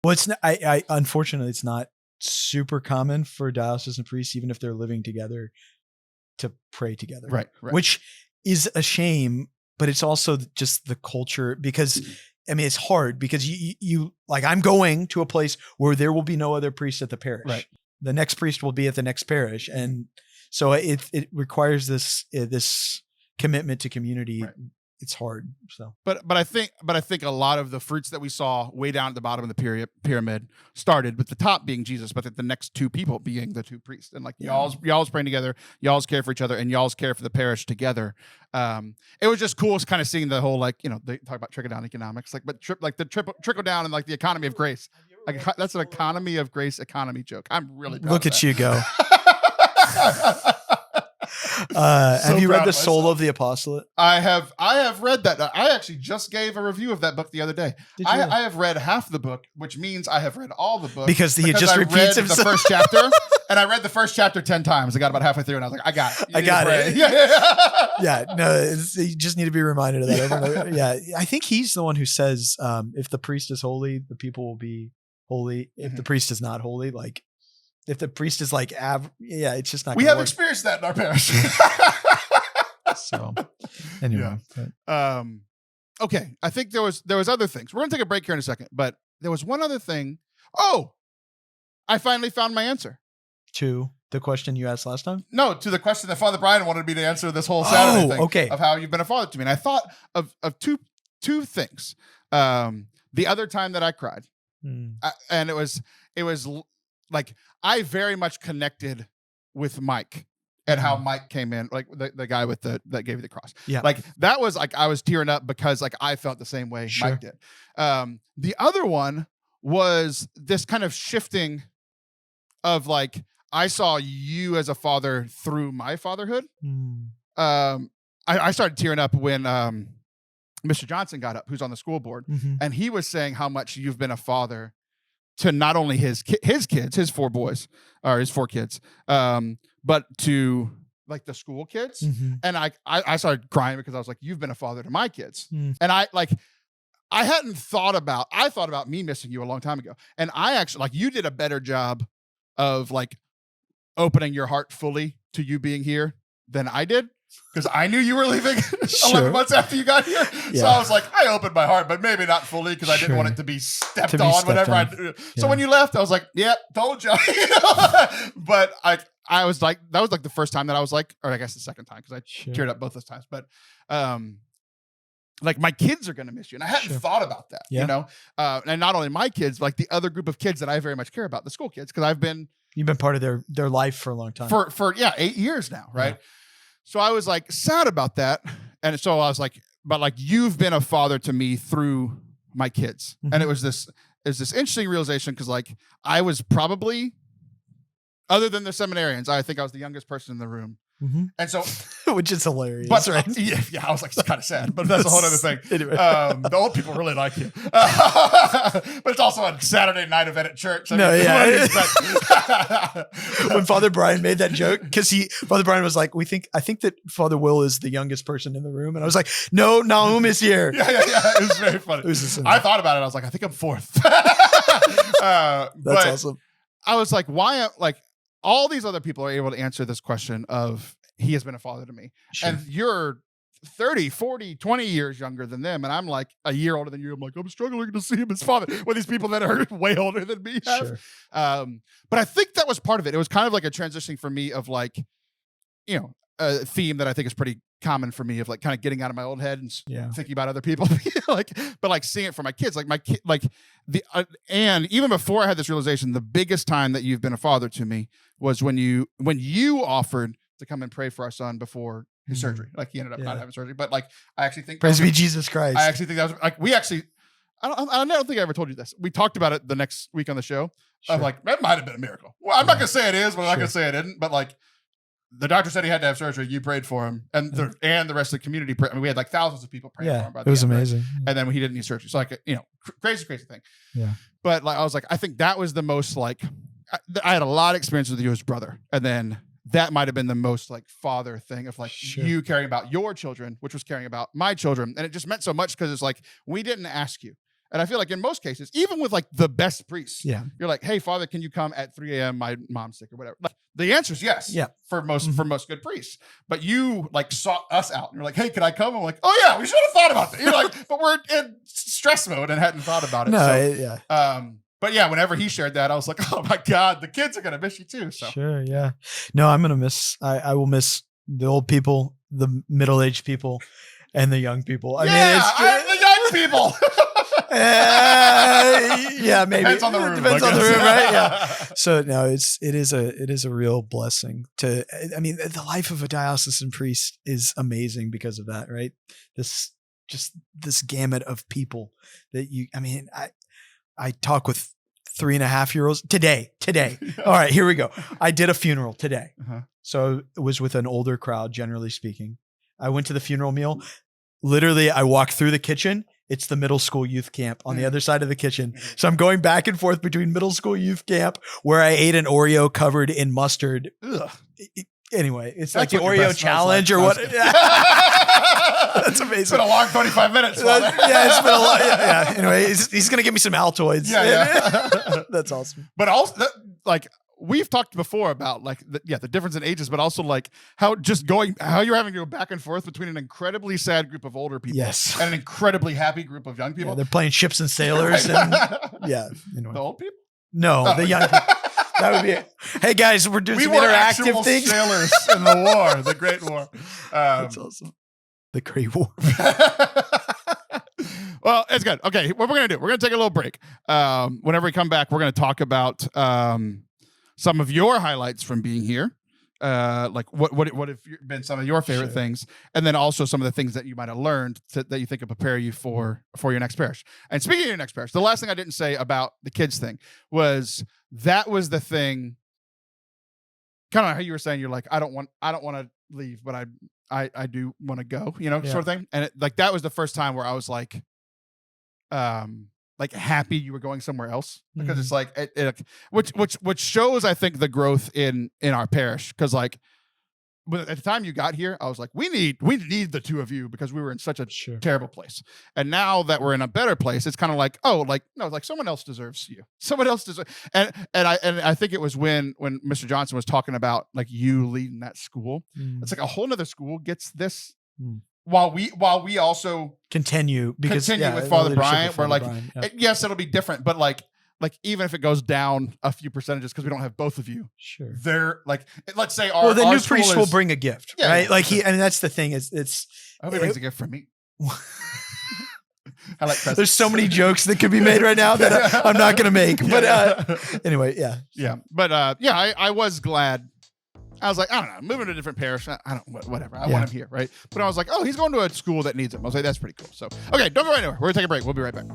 [SPEAKER 2] Well, it's not, I unfortunately, it's not super common for diocesan priests, even if they're living together, to pray together.
[SPEAKER 1] Right.
[SPEAKER 2] Which is a shame, but it's also just the culture because, I mean, it's hard because you like, I'm going to a place where there will be no other priest at the parish. Right. The next priest will be at the next parish. And so it requires this commitment to community. Right. It's hard. So, but I think a lot of the fruits that we saw way down at the bottom of the pyramid started with the top being Jesus, but the next two people being the two priests, and like y'all's praying together, y'all's care for each other, and y'all's care for the parish together. It was just cool, kind of seeing the whole like they talk about trickle down economics, like but trickle down and like the economy of grace. Like that's an economy of grace economy joke. I'm really proud look
[SPEAKER 1] of
[SPEAKER 2] at you go. Have you read The Soul of the Apostolate?
[SPEAKER 1] I have read that. I actually just gave a review of that book the other day. I have read half the book, which means I have read all the book
[SPEAKER 2] because he just repeats himself.
[SPEAKER 1] The first chapter, and I read the first chapter 10 times. I got about halfway through, and I was like, I got it.
[SPEAKER 2] I got it. Yeah, no, you just need to be reminded of that over and over. Yeah, I think he's the one who says, if the priest is holy, the people will be holy. If the priest is not holy, like. If the priest is like, it's just not.
[SPEAKER 1] We have experienced that in our parish.
[SPEAKER 2] So, anyway.
[SPEAKER 1] Yeah. Okay. I think there was other things. We're gonna take a break here in a second, but there was one other thing. Oh, I finally found my answer
[SPEAKER 2] to the question you asked last time.
[SPEAKER 1] No, to the question that Father Brian wanted me to answer this whole Saturday thing.
[SPEAKER 2] Okay.
[SPEAKER 1] Of how you've been a father to me, and I thought of two things. The other time that I cried, and it was. Like I very much connected with Mike and how Mike came in, like the guy with that gave you the cross.
[SPEAKER 2] Yeah.
[SPEAKER 1] Like that was like, I was tearing up because like I felt the same way Mike did. The other one was this kind of shifting of like, I saw you as a father through my fatherhood. I started tearing up when, Mr. Johnson got up, who's on the school board, and he was saying how much you've been a father to not only his kids, his four boys, or his four kids, but to like the school kids. And I started crying because I was like, you've been a father to my kids. And I thought about me missing you a long time ago. And I actually, like, you did a better job of like opening your heart fully to you being here than I did. Because I knew you were leaving 11 months after you got here. Yeah. So I was like, I opened my heart, but maybe not fully because I didn't want it to be stepped on whenever I do. So when you left, I was like, yeah, told you. But I was like, that was like the first time that I was like, or I guess the second time because I teared up both those times. But like my kids are going to miss you. And I hadn't thought about that, you know? And not only my kids, but like the other group of kids that I very much care about, the school kids, because you've been
[SPEAKER 2] part of their life for a long time.
[SPEAKER 1] For 8 years now, right? Yeah. So I was like sad about that. And so I was like, but like you've been a father to me through my kids. And it was this interesting realization because like I was probably, other than the seminarians, I think I was the youngest person in the room. And so,
[SPEAKER 2] which is hilarious,
[SPEAKER 1] but
[SPEAKER 2] right?
[SPEAKER 1] Yeah, I was like, it's kind of sad, but that's a whole other thing. Anyway. The old people really like you, but it's also a Saturday night event at church.
[SPEAKER 2] When Father Brian made that joke, because Father Brian was like, I think that Father Will is the youngest person in the room, and I was like, no, Nahum is here.
[SPEAKER 1] Yeah. It was very funny. I thought about it. I was like, I think I'm fourth.
[SPEAKER 2] That's awesome.
[SPEAKER 1] I was like, why? Like. All these other people are able to answer this question of he has been a father to me. Sure. And you're 30, 40, 20 years younger than them. And I'm like a year older than you. I'm like, I'm struggling to see him as father with these people that are way older than me have. Sure. But I think that was part of it. It was kind of like a transitioning for me of like, you know, a theme that I think is pretty common for me of like kind of getting out of my old head and thinking about other people, but like seeing it for my kids, like my kid, like and even before I had this realization, the biggest time that you've been a father to me was when you offered to come and pray for our son before his surgery. Like he ended up not having surgery, but like I actually think
[SPEAKER 2] praise be Jesus Christ.
[SPEAKER 1] I actually think that was like I don't think I ever told you this. We talked about it the next week on the show. Sure. I'm like, that might have been a miracle. Well, I'm not gonna say it is, but I'm not gonna say it didn't. But like the doctor said he had to have surgery. You prayed for him, and the rest of the community. I mean, we had like thousands of people praying for him.
[SPEAKER 2] It was amazing.
[SPEAKER 1] And then when he didn't need surgery, so like crazy thing.
[SPEAKER 2] Yeah.
[SPEAKER 1] But like I was like, I think that was the most like I had a lot of experience with you as brother, and then that might have been the most like father thing of like you caring about your children, which was caring about my children, and it just meant so much because it's like we didn't ask you. And I feel like in most cases, even with like the best priests, you're like, hey, Father, can you come at 3 a.m.? My mom's sick or whatever. Like, the answer is yes.
[SPEAKER 2] Yeah.
[SPEAKER 1] For most good priests. But you like sought us out. And you're like, hey, can I come? I'm like, oh yeah, we should have thought about that. You're like, but we're in stress mode and hadn't thought about it. But yeah, whenever he shared that, I was like, oh my God, the kids are gonna miss you too. So
[SPEAKER 2] sure, yeah. No, I'm gonna miss. I will miss the old people, the middle-aged people, and the young people. I mean,
[SPEAKER 1] the young people.
[SPEAKER 2] Yeah, maybe
[SPEAKER 1] depends on the room.
[SPEAKER 2] Depends on the room, right? Yeah. So no, it is a real blessing to. I mean, the life of a diocesan priest is amazing because of that, right? This gamut of people that you. I mean, I talk with 3.5-year-olds today. All right, here we go. I did a funeral today, so it was with an older crowd, generally speaking. I went to the funeral meal. Literally, I walked through the kitchen. It's the middle school youth camp on the other side of the kitchen. So I'm going back and forth between middle school youth camp where I ate an Oreo covered in mustard. Ugh. Anyway, it's like the Oreo challenge or what? That's amazing.
[SPEAKER 1] It's been a long 25 minutes.
[SPEAKER 2] It's been a long. Yeah. Anyway, he's going to give me some Altoids.
[SPEAKER 1] Yeah.
[SPEAKER 2] That's awesome.
[SPEAKER 1] But also, like, we've talked before about like the difference in ages, but also like how you're having to go back and forth between an incredibly sad group of older people and an incredibly happy group of young people.
[SPEAKER 2] Yeah, they're playing ships and sailors. And,
[SPEAKER 1] anyway. The old people?
[SPEAKER 2] No, the young people. That would be it. Hey guys, we're doing some interactive things.
[SPEAKER 1] Sailors in the war, the Great War.
[SPEAKER 2] That's awesome. The Great War.
[SPEAKER 1] Well, it's good. Okay, what we're gonna do? We're gonna take a little break. Whenever we come back, we're gonna talk about some of your highlights from being here. Like what have been some of your favorite things, and then also some of the things that you might have learned that you think will prepare you for your next parish. And speaking of your next parish, the last thing I didn't say about the kids thing was the thing. Kind of how you were saying, you're like, I don't want to leave, but I do want to go, sort of thing. And that was the first time where I was like happy you were going somewhere else, because it's like which shows, I think, the growth in our parish, because like at the time you got here, I was like, we need the two of you, because we were in such a terrible place. And now that we're in a better place, it's kind of like, oh, like no, like someone else deserves you. Someone else deserves. And I think it was when Mr. Johnson was talking about like you leading that school. It's like a whole nother school gets this. While we also
[SPEAKER 2] continue with
[SPEAKER 1] Father Brian, where like yes, it'll be different, but like like even if it goes down a few percentages because we don't have both of you,
[SPEAKER 2] Sure.
[SPEAKER 1] they're like, let's say
[SPEAKER 2] the new priest will bring a gift, right?
[SPEAKER 1] Yeah,
[SPEAKER 2] like and that's the thing it's.
[SPEAKER 1] I hope he brings a gift from me. I like presents.
[SPEAKER 2] There's so many jokes that could be made right now that I'm not going to make. But anyway, yeah.
[SPEAKER 1] Yeah. But I was glad. I was like, I don't know, moving to a different parish. I don't, whatever. I want him here, right? But I was like, oh, he's going to a school that needs him. I was like, that's pretty cool. So, okay, don't go anywhere. We're going to take a break. We'll be right back.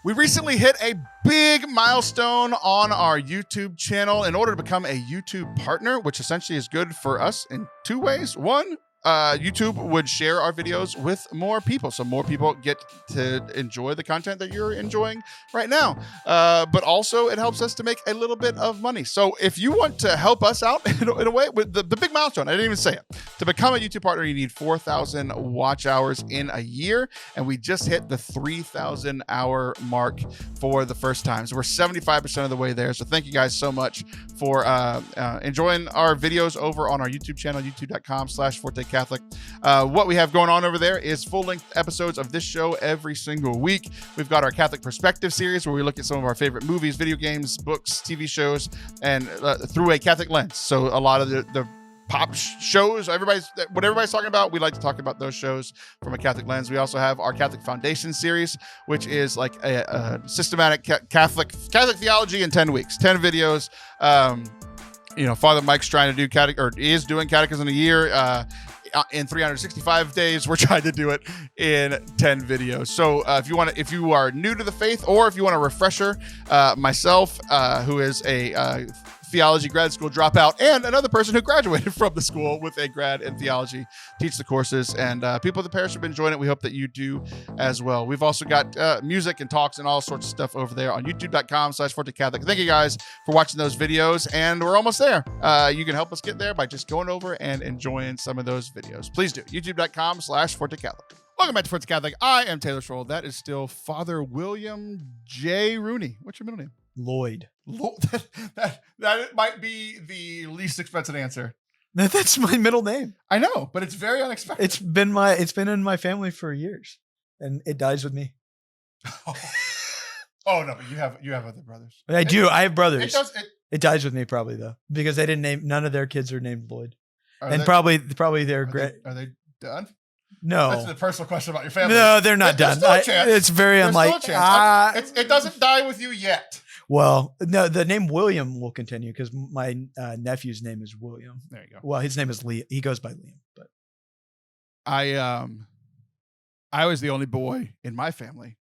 [SPEAKER 1] We recently hit a big milestone on our YouTube channel in order to become a YouTube partner, which essentially is good for us in two ways. One, YouTube would share our videos with more people, so more people get to enjoy the content that you're enjoying right now. But also, it helps us to make a little bit of money. So if you want to help us out in a way with the big milestone, I didn't even say it. To become a YouTube partner, you need 4,000 watch hours in a year, and we just hit the 3,000 hour mark for the first time. So we're 75% of the way there. So thank you guys so much for enjoying our videos over on our YouTube channel, youtube.com/Forte Catholic. What we have going on over there is full-length episodes of this show every single week. We've got our Catholic Perspective series where we look at some of our favorite movies, video games, books, TV shows, and through a Catholic lens. So a lot of the pop shows, what everybody's talking about, we like to talk about those shows from a Catholic lens. We also have our Catholic Foundation series, which is like a systematic Catholic theology in 10 weeks, 10 videos. Father Mike's trying to do is doing catechism a year in 365 days. We're trying to do it in 10 videos. So if you are new to the faith, or if you want a refresher, myself, who is a theology grad school dropout, and another person who graduated from the school with a grad in theology, teach the courses, and people at the parish have been enjoying it. We hope that you do as well. We've also got music and talks and all sorts of stuff over there on youtube.com/Forte Catholic. Thank you guys for watching those videos, and we're almost there. You can help us get there by just going over and enjoying some of those videos. Please do. youtube.com/Forte Catholic. Welcome back to Forte Catholic. I am Taylor Schroll. That is still Father William J. Rooney. What's your middle name?
[SPEAKER 2] Lloyd.
[SPEAKER 1] That might be the least expensive answer.
[SPEAKER 2] That's my middle name.
[SPEAKER 1] I know, but it's very unexpected.
[SPEAKER 2] It's been in my family for years, and it dies with me.
[SPEAKER 1] Oh no, but you have other brothers.
[SPEAKER 2] I do. I have brothers. It dies with me probably though, because they didn't name, none of their kids are named Lloyd, and probably they're great.
[SPEAKER 1] Are they done?
[SPEAKER 2] No,
[SPEAKER 1] that's a personal question about your family.
[SPEAKER 2] No, they're not done. It's very unlikely.
[SPEAKER 1] It doesn't die with you yet.
[SPEAKER 2] Well, no, the name William will continue because my nephew's name is William.
[SPEAKER 1] There you go.
[SPEAKER 2] Well, his name is Liam. He goes by Liam, but
[SPEAKER 1] I was the only boy in my family.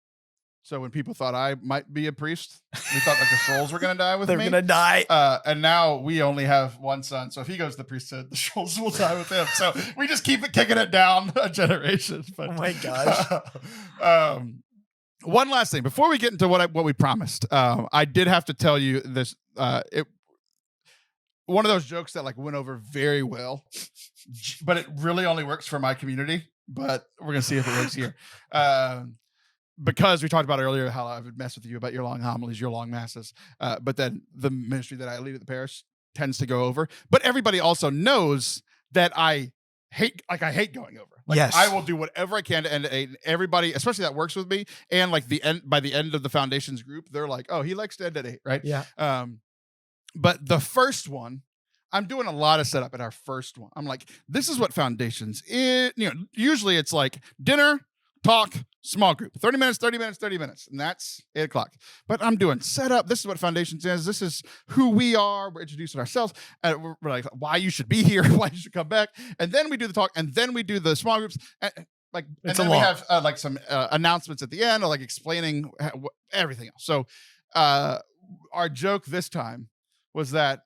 [SPEAKER 1] So when people thought I might be a priest, we thought like the Scrolls were going to die with me.
[SPEAKER 2] They're going to die.
[SPEAKER 1] And now we only have one son. So if he goes to the priesthood, the Scrolls will die with him. So we just keep kicking it down a generation. But,
[SPEAKER 2] oh my gosh.
[SPEAKER 1] One last thing before we get into what we promised. I did have to tell you this. One of those jokes that like went over very well, but it really only works for my community. But we're going to see if it works here. Because we talked about earlier how I would mess with you about your long homilies, your long masses. But then the ministry that I lead at the parish tends to go over. But everybody also knows that I hate going over. Like,
[SPEAKER 2] yes.
[SPEAKER 1] I will do whatever I can to end everybody, especially that works with me. And like by the end of the foundation's group, they're like, oh, he likes to end at 8, right?
[SPEAKER 2] Yeah.
[SPEAKER 1] But the first one, I'm doing a lot of setup at our first one. I'm like, this is what foundations is. Usually it's like dinner, talk, small group, 30 minutes, 30 minutes, 30 minutes. And that's 8:00. But I'm doing setup. This is what foundations is. This is who we are. We're introducing ourselves. We're like, why you should be here, why you should come back. And then we do the talk, and then we do the small groups. And then we have like some announcements at the end, or like explaining everything else. So our joke this time was that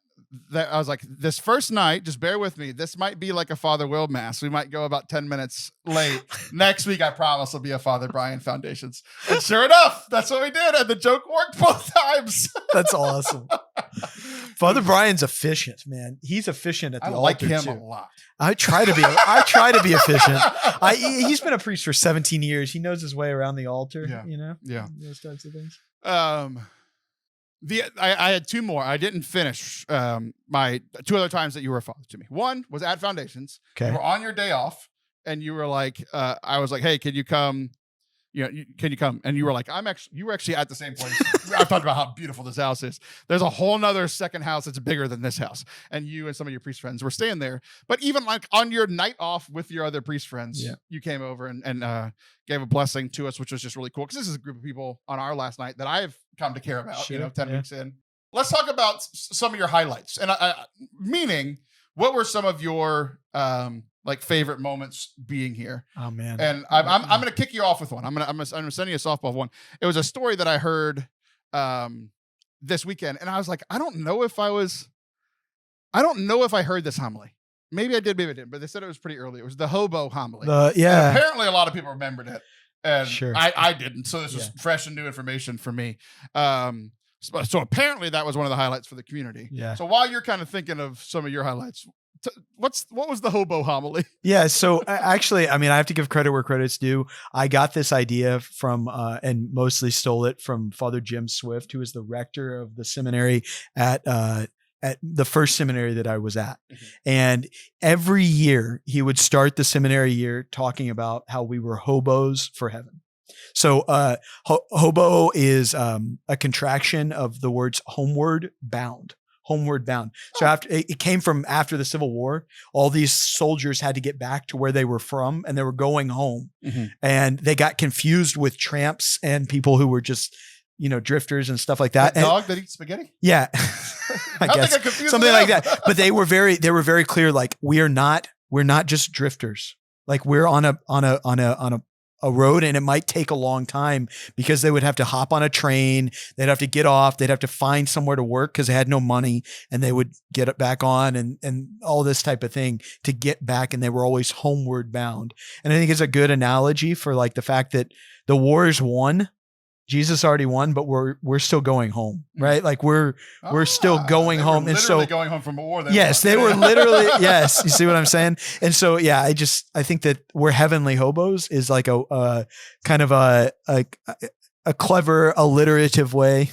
[SPEAKER 1] I was like, this first night, just bear with me. This might be like a Father Will Mass. We might go about 10 minutes late. Next week, I promise, will be a Father Brian Foundations. And sure enough, that's what we did. And the joke worked both times.
[SPEAKER 2] That's awesome. Father Brian's efficient, man. He's efficient at the altar. I like
[SPEAKER 1] him
[SPEAKER 2] too.
[SPEAKER 1] a lot.
[SPEAKER 2] I try to be efficient. He's been a priest for 17 years. He knows his way around the altar.
[SPEAKER 1] Yeah. Yeah.
[SPEAKER 2] Those types of things.
[SPEAKER 1] I had 2 more. I didn't finish my 2 other times that you were a father to me. One was at Foundations.
[SPEAKER 2] Okay.
[SPEAKER 1] You were on your day off, and you were like, I was like, hey, could you come, can you come? And you were like, you were actually at the same place. I've talked about how beautiful this house is. There's a whole nother second house that's bigger than this house. And you and some of your priest friends were staying there. But even like on your night off with your other priest friends, you came over and gave a blessing to us, which was just really cool. Because this is a group of people on our last night that I've come to care about, 10 weeks in. Let's talk about some of your highlights. And meaning, what were some of your like favorite moments being here?
[SPEAKER 2] Oh man!
[SPEAKER 1] And I'm going to kick you off with one. I'm going to send you a softball one. It was a story that I heard this weekend, and I was like, I don't know if I heard this homily. Maybe I did, maybe I didn't. But they said it was pretty early. It was the hobo homily. And apparently, a lot of people remembered it, and I didn't. So this was fresh and new information for me. So apparently that was one of the highlights for the community.
[SPEAKER 2] Yeah.
[SPEAKER 1] So while you're kind of thinking of some of your highlights, what was the hobo homily?
[SPEAKER 2] Yeah. So actually, I mean, I have to give credit where credit's due. I got this idea from, and mostly stole it from Father Jim Swift, who is the rector of the seminary at the first seminary that I was at. Mm-hmm. And every year he would start the seminary year talking about how we were hobos for heaven. So hobo is a contraction of the words homeward bound. So after it came from after the Civil War, all these soldiers had to get back to where they were from, and they were going home. Mm-hmm. And they got confused with tramps and people who were just, drifters and stuff like that.
[SPEAKER 1] A dog that eats spaghetti?
[SPEAKER 2] Yeah. I guess something like that. But they were very clear. Like, we're not just drifters. Like, we're on a road, and it might take a long time because they would have to hop on a train. They'd have to get off. They'd have to find somewhere to work because they had no money, and they would get it back on and all this type of thing to get back. And they were always homeward bound. And I think it's a good analogy for like the fact that the war is won. Jesus already won, but we're still going home, right? Like we're still going home, and so
[SPEAKER 1] going home from a war.
[SPEAKER 2] They were literally yes. You see what I'm saying? And so I think that we're heavenly hobos is like a kind of a clever alliterative way,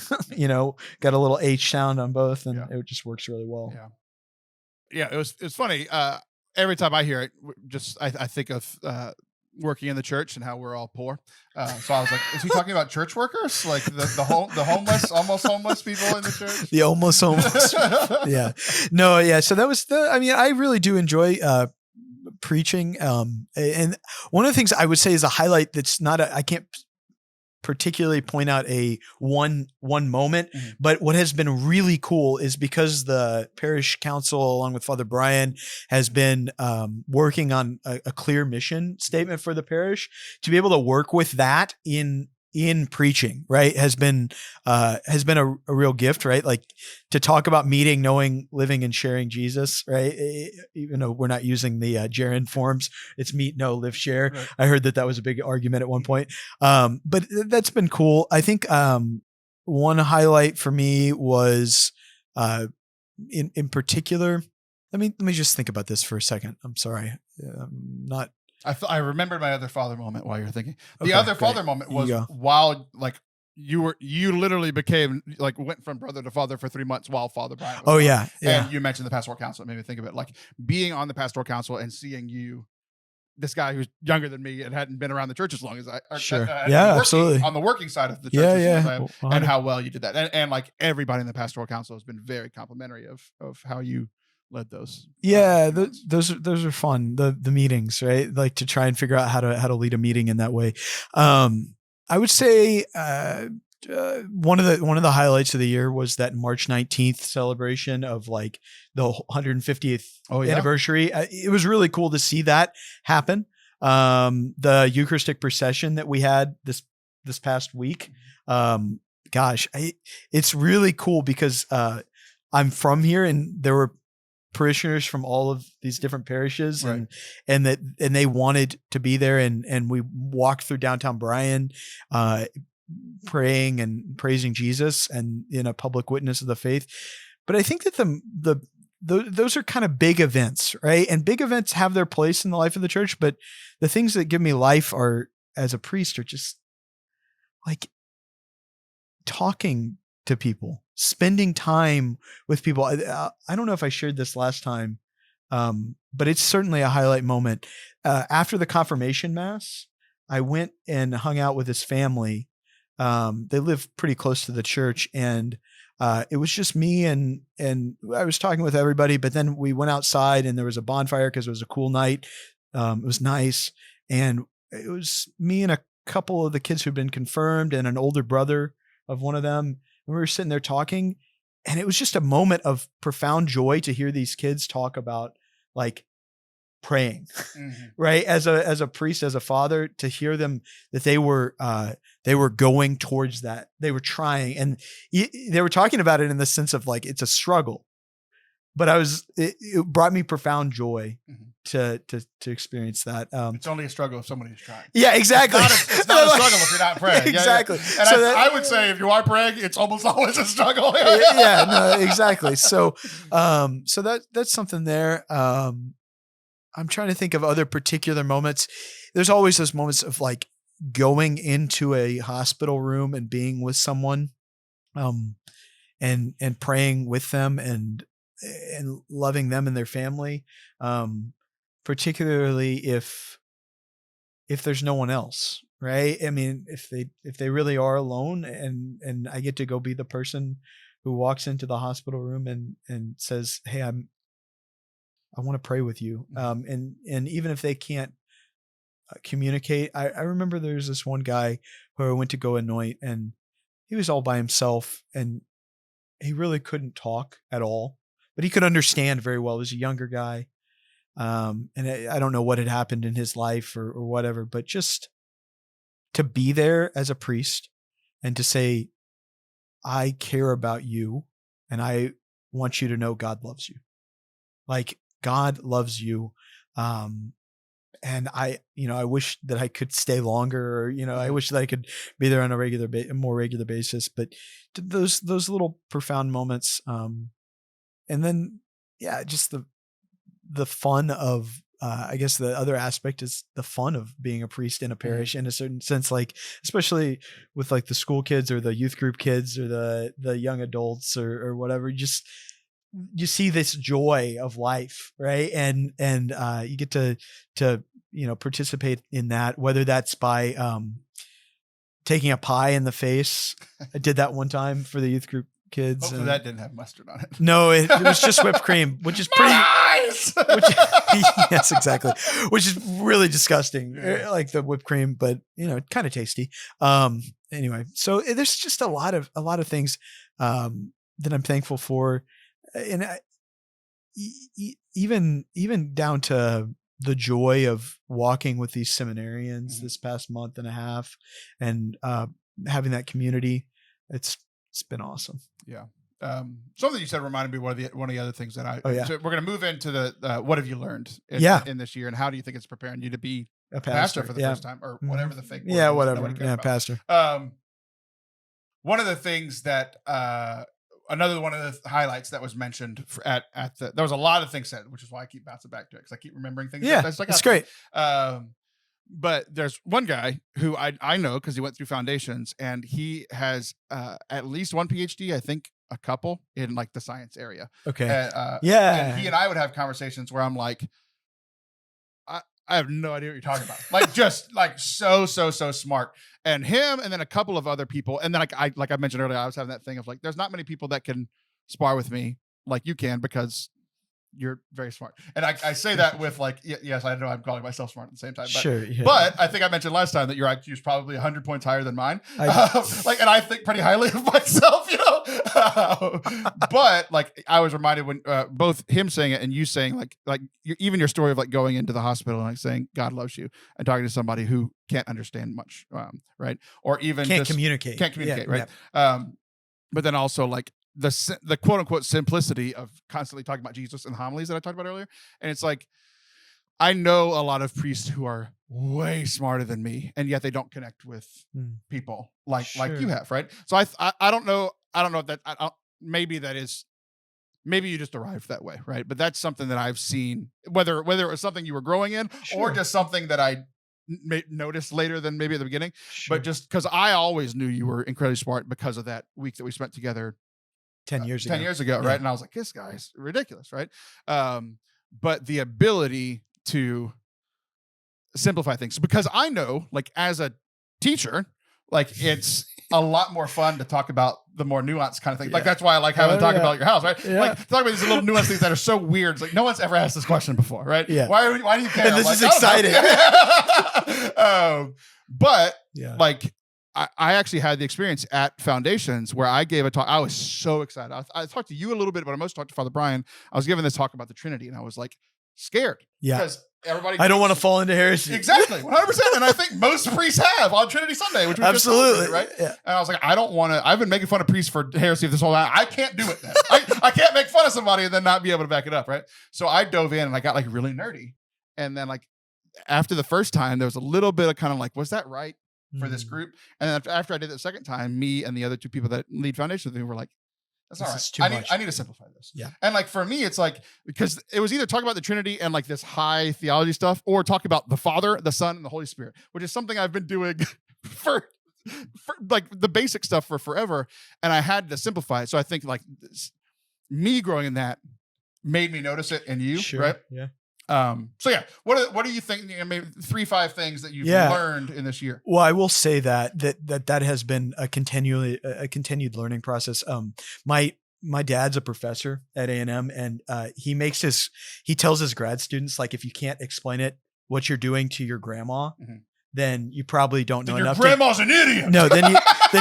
[SPEAKER 2] got a little H sound on both, and it just works really well.
[SPEAKER 1] Yeah. It's funny. Every time I hear it, I think of working in the church and how we're all poor. So I was like, is he talking about church workers? Like the homeless, almost homeless people in the church?
[SPEAKER 2] The almost homeless. Yeah. No, yeah. So that was I really do enjoy preaching. And one of the things I would say is a highlight that's I can't particularly point out a one moment, but what has been really cool is because the parish council, along with Father Brian, has been working on a clear mission statement for the parish. To be able to work with that in preaching, right, has been a real gift, right? Like to talk about meeting, knowing, living, and sharing Jesus, right? Even though we're not using the gerund forms, it's meet, know, live, share. Right. I heard that was a big argument at one point. But that's been cool. I think one highlight for me was in particular. Let me just think about this for a second. I'm sorry. Not.
[SPEAKER 1] I remembered my other father moment while you're thinking. The other father moment was while like you literally became like went from brother to father for 3 months while Father Brian was
[SPEAKER 2] yeah.
[SPEAKER 1] And you mentioned the pastoral council. It made me think of it, like being on the pastoral council and seeing you, this guy who's younger than me and hadn't been around the church as long as I.
[SPEAKER 2] Absolutely.
[SPEAKER 1] On the working side of the church as long as I, and how well you did that. And like everybody in the pastoral council has been very complimentary of how you led those.
[SPEAKER 2] Those are fun. The meetings, right? Like to try and figure out how to lead a meeting in that way. I would say one of the highlights of the year was that March 19th celebration of like the 150th anniversary. It was really cool to see that happen. The Eucharistic procession that we had this past week. It's really cool because I'm from here, and there were parishioners from all of these different parishes, right. and they wanted to be there, and we walked through downtown Bryan, praying and praising Jesus and in a public witness of the faith. But I think that those are kind of big events, right? And big events have their place in the life of the church, but the things that give me life as a priest are just like talking to people, spending time with people. I don't know if I shared this last time, but it's certainly a highlight moment. After the confirmation mass, I went and hung out with his family. They live pretty close to the church, and it was just me and I was talking with everybody, but then we went outside and there was a bonfire because it was a cool night. It was nice. And it was me and a couple of the kids who'd been confirmed and an older brother of one of them. And we were sitting there talking, and it was just a moment of profound joy to hear these kids talk about like praying, right? As a priest, as a father, to hear them that they were going towards that. They were trying, and they were talking about it in the sense of like, it's a struggle, but it brought me profound joy to experience that.
[SPEAKER 1] It's only a struggle if somebody's trying.
[SPEAKER 2] Yeah, exactly.
[SPEAKER 1] It's not a struggle if you're not praying.
[SPEAKER 2] Exactly.
[SPEAKER 1] Yeah. And so I would say if you are praying, it's almost always a struggle.
[SPEAKER 2] Yeah, no, exactly. So that's something there. I'm trying to think of other particular moments. There's always those moments of like going into a hospital room and being with someone, and praying with them and loving them and their family. Particularly if there's no one else, right? I mean, if they really are alone, and I get to go be the person who walks into the hospital room and says, "Hey, I want to pray with you." And even if they can't communicate, I remember there's this one guy who I went to go anoint, and he was all by himself, and he really couldn't talk at all, but he could understand very well. He was a younger guy. And I don't know what had happened in his life or whatever, but just to be there as a priest and to say, I care about you and I want you to know God loves you. Like, God loves you. And I wish that I could stay longer, or, I wish that I could be there on a more regular basis, but those little profound moments. And then, yeah, just the fun of, I guess the other aspect is the fun of being a priest in a parish in a certain sense, like, especially with like the school kids or the youth group kids or the young adults or whatever. You see this joy of life, right? And you get to participate in that, whether that's by taking a pie in the face. I did that one time for the youth group kids.
[SPEAKER 1] Hopefully that didn't have mustard on it.
[SPEAKER 2] No, it was just whipped cream, which is pretty. Yes, exactly. Which is really disgusting, like the whipped cream, but kind of tasty. Anyway, so there's just a lot of things that I'm thankful for, and even down to the joy of walking with these seminarians this past month and a half, and having that community. It's been awesome.
[SPEAKER 1] Yeah. Something you said reminded me one of the other things that so we're going to move into the what have you learned in this year, and how do you think it's preparing you to be a pastor for the first time, or whatever the fake word is,
[SPEAKER 2] whatever. Yeah, pastor.
[SPEAKER 1] One of the things that another one of the highlights that was mentioned there was a lot of things said, which is why I keep bouncing back to it, because I keep remembering things.
[SPEAKER 2] Yeah, that's great.
[SPEAKER 1] But there's one guy who I know because he went through foundations, and he has at least one PhD, I think a couple, in like the science area.
[SPEAKER 2] Okay.
[SPEAKER 1] And he and I would have conversations where I'm like, I have no idea what you're talking about. Like, just like so smart. And him, and then a couple of other people. And then like I mentioned earlier, I was having that thing of like, there's not many people that can spar with me like you can, because you're very smart. And I say that with like, yes, I know I'm calling myself smart at the same time. But,
[SPEAKER 2] sure. Yeah.
[SPEAKER 1] But I think I mentioned last time that your IQ is probably 100 points higher than mine. And I think pretty highly of myself, but like, I was reminded when both him saying it and you saying like even your story of like going into the hospital and like saying God loves you, and talking to somebody who can't understand much, right? Or even
[SPEAKER 2] can't communicate,
[SPEAKER 1] right? Yeah. But then also like the quote unquote simplicity of constantly talking about Jesus and homilies that I talked about earlier. And it's like, I know a lot of priests who are way smarter than me, and yet they don't connect with people like you have, right? So I don't know if that maybe you just arrived that way, right? But that's something that I've seen, whether it was something you were growing in, or just something that I noticed later than maybe at the beginning. But just because I always knew you were incredibly smart because of that week that we spent together
[SPEAKER 2] 10 years
[SPEAKER 1] ago, right? And I was like, this guy's ridiculous, right? But the ability to simplify things, because I know, like, as a teacher, like, it's a lot more fun to talk about the more nuanced kind of things. Like, that's why I like having to talk about your house, right?
[SPEAKER 2] Yeah.
[SPEAKER 1] Like, talk about these little nuanced things that are so weird. It's like, no one's ever asked this question before, right?
[SPEAKER 2] Yeah.
[SPEAKER 1] Why do you care?
[SPEAKER 2] And this
[SPEAKER 1] I'm
[SPEAKER 2] is
[SPEAKER 1] like,
[SPEAKER 2] exciting.
[SPEAKER 1] But
[SPEAKER 2] Yeah.
[SPEAKER 1] like, I actually had the experience at Foundations where I gave a talk. I was so excited. I talked to you a little bit, but I most talked to Father Brian. I was giving this talk about the Trinity, and I was like scared.
[SPEAKER 2] Yeah.
[SPEAKER 1] Because everybody,
[SPEAKER 2] I don't want to fall into heresy.
[SPEAKER 1] Exactly, 100%. And I think most priests have on Trinity Sunday, which we
[SPEAKER 2] absolutely
[SPEAKER 1] just right.
[SPEAKER 2] Yeah.
[SPEAKER 1] And I was like, I don't want to. I've been making fun of priests for heresy this whole time. I can't do it. Then I can't make fun of somebody and then not be able to back it up, right? So I dove in and I got like really nerdy. And then like after the first time, there was a little bit of kind of like, was that right for this group? And then after I did it the second time, me and the other two people that lead Foundation with me were like, that's all right. I need to simplify this.
[SPEAKER 2] Yeah.
[SPEAKER 1] And like for me, it's like, because it was either talk about the Trinity and like this high theology stuff, or talk about the Father, the Son, and the Holy Spirit, which is something I've been doing for like the basic stuff for forever. And I had to simplify it. So I think like me growing in that made me notice it in you,
[SPEAKER 2] Sure.
[SPEAKER 1] right?
[SPEAKER 2] Yeah.
[SPEAKER 1] So yeah, what do you think? I mean, 3-5 things that you've learned in this year.
[SPEAKER 2] Well, I will say that has been a continued learning process. My dad's a professor at A&M, and he tells his grad students, like, if you can't explain what you're doing to your grandma, then you probably don't know enough.
[SPEAKER 1] Your grandma's an idiot.
[SPEAKER 2] No, then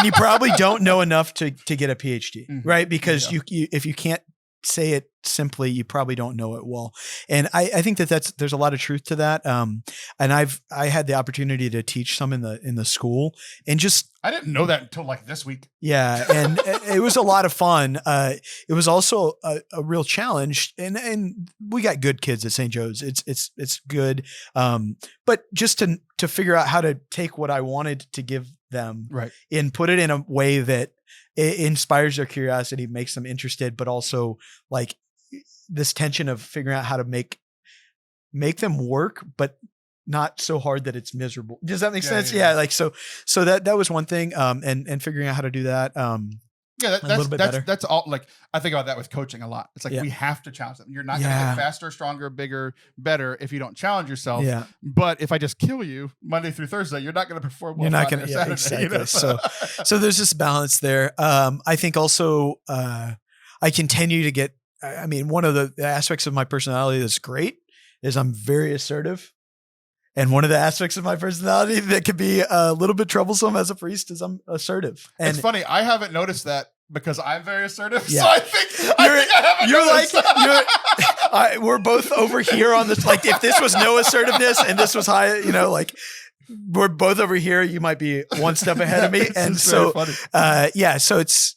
[SPEAKER 2] you probably don't know enough to get a PhD, right? Because you if you can't say it simply, you probably don't know it well. And I think there's a lot of truth to that. And I had the opportunity to teach some in the school, and just,
[SPEAKER 1] I didn't know that until like this week.
[SPEAKER 2] Yeah. And it was a lot of fun. It was also a real challenge, and we got good kids at St. Joe's. It's good. But just to figure out how to take what I wanted to give them,
[SPEAKER 1] right,
[SPEAKER 2] and put it in a way that it inspires their curiosity, makes them interested, but also like this tension of figuring out how to make them work, but not so hard that it's miserable. Does that make sense? Yeah. Like, so that was one thing. And figuring out how to do that. That's
[SPEAKER 1] all. Like, I think about that with coaching a lot. It's like, we have to challenge them. You're not going to get faster, stronger, bigger, better if you don't challenge yourself.
[SPEAKER 2] Yeah.
[SPEAKER 1] But if I just kill you Monday through Thursday, you're not going to perform well.
[SPEAKER 2] You're not going to. Yeah, exactly. You know? So there's this balance there. I think also I continue to get. I mean, one of the aspects of my personality that's great is I'm very assertive. And one of the aspects of my personality that could be a little bit troublesome as a priest is I'm assertive. And
[SPEAKER 1] it's funny. I haven't noticed that because I'm very assertive.
[SPEAKER 2] Yeah.
[SPEAKER 1] So I think I haven't noticed.
[SPEAKER 2] We're both over here on this. Like, if this was no assertiveness and this was high, like we're both over here, you might be one step ahead of me. And so, so it's,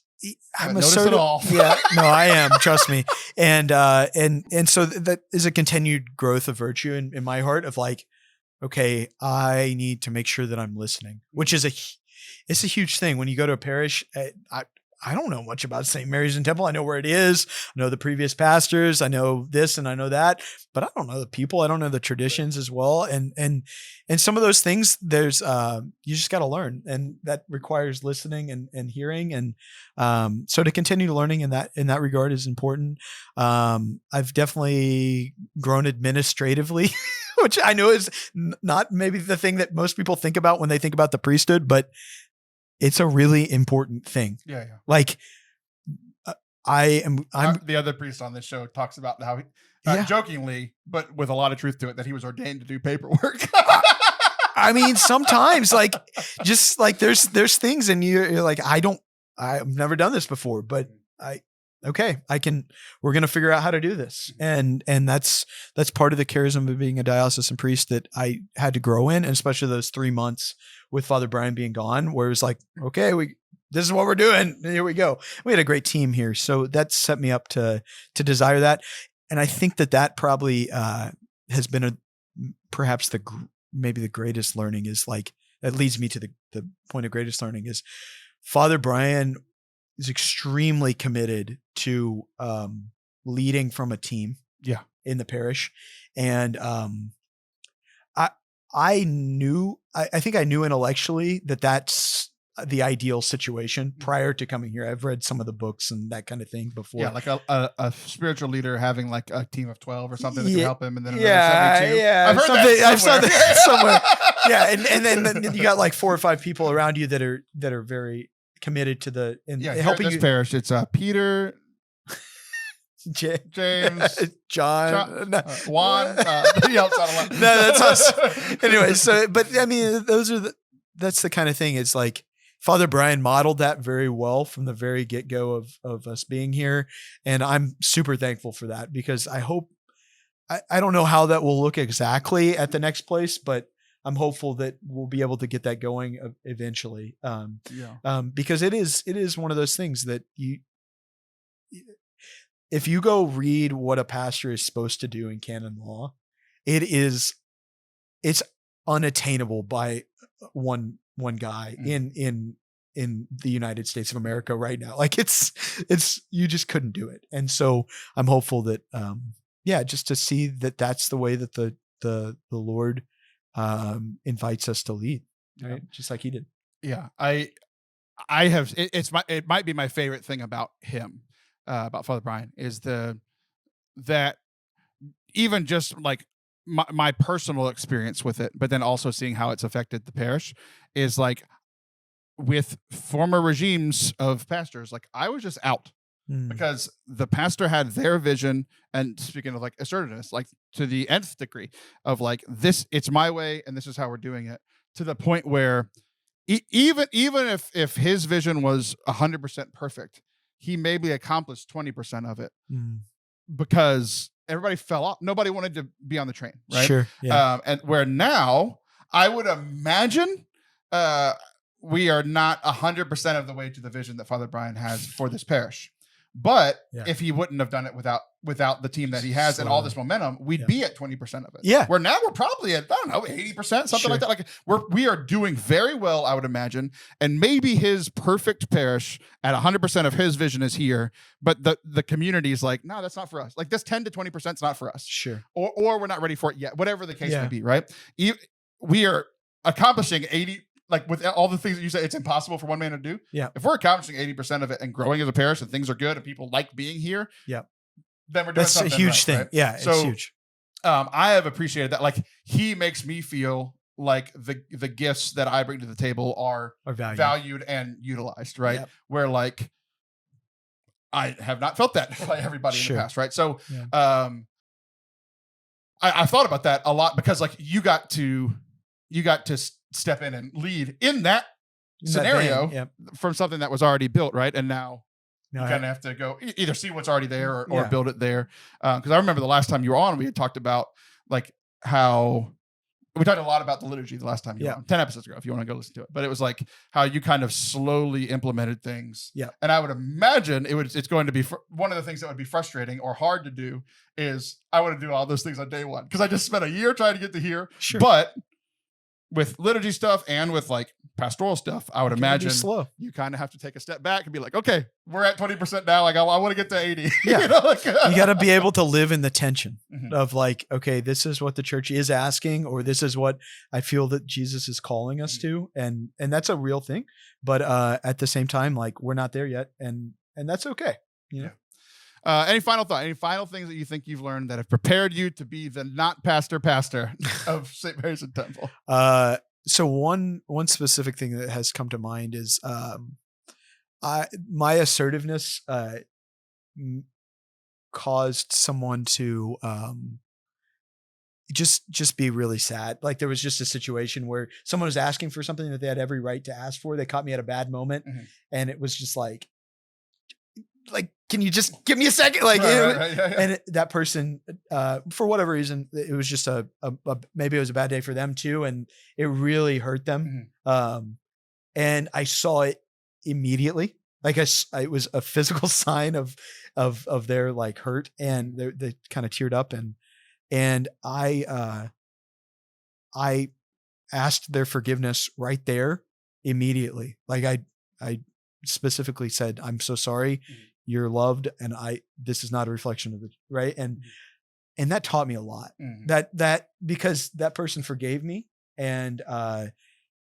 [SPEAKER 2] I'm assertive.
[SPEAKER 1] It all.
[SPEAKER 2] Yeah, no, I am. Trust me. And so that is a continued growth of virtue in my heart of like, okay, I need to make sure that I'm listening, which is it's a huge thing. When you go to a parish, I don't know much about St. Mary's and Temple. I know where it is. I know the previous pastors. I know this and I know that, but I don't know the people. I don't know the traditions as well. And some of those things, there's you just got to learn, and that requires listening and hearing. And so to continue learning in that regard is important. I've definitely grown administratively, which I know is not maybe the thing that most people think about when they think about the priesthood, but it's a really important thing.
[SPEAKER 1] Yeah.
[SPEAKER 2] Like I'm
[SPEAKER 1] the other priest on this show talks about how he, jokingly, but with a lot of truth to it, that he was ordained to do paperwork.
[SPEAKER 2] I mean, sometimes like, just like there's things and you're like, I've never done this before, but we're going to figure out how to do this. And that's part of the charism of being a diocesan priest that I had to grow in, and especially those 3 months with Father Brian being gone, where it was like, okay, this is what we're doing. Here we go. We had a great team here. So that set me up to desire that. And I think that probably has been perhaps maybe the greatest learning is like, that leads me to the point of greatest learning is Father Brian is extremely committed to leading from a team in the parish. And I think I knew intellectually that's the ideal situation prior to coming here. I've read some of the books and that kind of thing before.
[SPEAKER 1] Yeah, like a spiritual leader having like a team of 12 or something that can help him, and then another 72.
[SPEAKER 2] Yeah,
[SPEAKER 1] I've heard that somewhere.
[SPEAKER 2] I've saw that somewhere. Yeah, and then you got like 4 or 5 people around you that are very committed to the helping you.
[SPEAKER 1] Parish, it's Peter, James,
[SPEAKER 2] John,
[SPEAKER 1] Juan.
[SPEAKER 2] No, that's us. Anyway, so but I mean, that's the kind of thing. It's like Father Brian modeled that very well from the very get-go of us being here. And I'm super thankful for that, because I hope, I don't know how that will look exactly at the next place, but I'm hopeful that we'll be able to get that going eventually. Because it is one of those things that if you go read what a pastor is supposed to do in canon law, it's unattainable by one guy in the United States of America right now. Like it's you just couldn't do it. And so I'm hopeful that just to see that that's the way that the Lord invites us to lead, right? Just like he did.
[SPEAKER 1] Yeah. I have it might be my favorite thing about him, about Father Brian, is that even just like my personal experience with it, but then also seeing how it's affected the parish, is like with former regimes of pastors, like I was just out because the pastor had their vision, and speaking of like assertiveness, like to the nth degree of like this, it's my way and this is how we're doing it, to the point where even if his vision was 100% perfect, he maybe accomplished 20% of it because everybody fell off. Nobody wanted to be on the train, right?
[SPEAKER 2] Sure. Yeah.
[SPEAKER 1] And where now, I would imagine we are not 100% of the way to the vision that Father Brian has for this parish. But if he wouldn't have done it without the team that he has and all this momentum, we'd be at 20% of it.
[SPEAKER 2] Yeah.
[SPEAKER 1] Where now we're probably at, I don't know, 80%, something like that. Like we are doing very well, I would imagine. And maybe his perfect parish at 100% of his vision is here, but the community is like, no, that's not for us. Like this 10 to 20% is not for us.
[SPEAKER 2] Sure.
[SPEAKER 1] Or we're not ready for it yet. Whatever the case may be, right? We are accomplishing 80. Like with all the things that you say, it's impossible for one man to do.
[SPEAKER 2] Yeah.
[SPEAKER 1] If we're accomplishing 80% of it and growing as a parish and things are good and people like being here, then we're doing
[SPEAKER 2] that's
[SPEAKER 1] something
[SPEAKER 2] a huge
[SPEAKER 1] right,
[SPEAKER 2] thing.
[SPEAKER 1] Right?
[SPEAKER 2] Yeah,
[SPEAKER 1] so,
[SPEAKER 2] it's huge.
[SPEAKER 1] I have appreciated that. Like he makes me feel like the gifts that I bring to the table are valued and utilized, right? Yep. Where like I have not felt that by everybody in the past, right? So I thought about that a lot, because like you got to step in and lead in that scenario from something that was already built, right? And now you kind of have to go either see what's already there or build it there. Because I remember the last time you were on, we had talked about like how we talked a lot about the liturgy the last time you were on, 10 episodes ago, if you want to go listen to it. But it was like how you kind of slowly implemented things. Yeah. And I would imagine it's going to be one of the things that would be frustrating or hard to do is I want to do all those things on day one, because I just spent a year trying to get to here. Sure. But with liturgy stuff and with like pastoral stuff, I would imagine you kind of have to take a step back and be like, okay, we're at 20% now. Like I want to get to 80.
[SPEAKER 2] Yeah. You got to be able to live in the tension of like, okay, this is what the church is asking, or this is what I feel that Jesus is calling us to. And that's a real thing. But at the same time, like we're not there yet. And that's okay. You know?
[SPEAKER 1] Any final thought? Any final things that you think you've learned that have prepared you to be the not pastor of St. Mary's and Temple?
[SPEAKER 2] So one specific thing that has come to mind is my assertiveness caused someone to just be really sad. Like there was just a situation where someone was asking for something that they had every right to ask for. They caught me at a bad moment, and it was just like, can you just give me a second? Like, and that person, for whatever reason, it was just maybe it was a bad day for them too. And it really hurt them. And I saw it immediately. Like it was a physical sign of their like hurt, and they kind of teared up, and I asked their forgiveness right there immediately. Like I specifically said, I'm so sorry. You're loved, and this is not a reflection of the right. And that taught me a lot. That because that person forgave me, and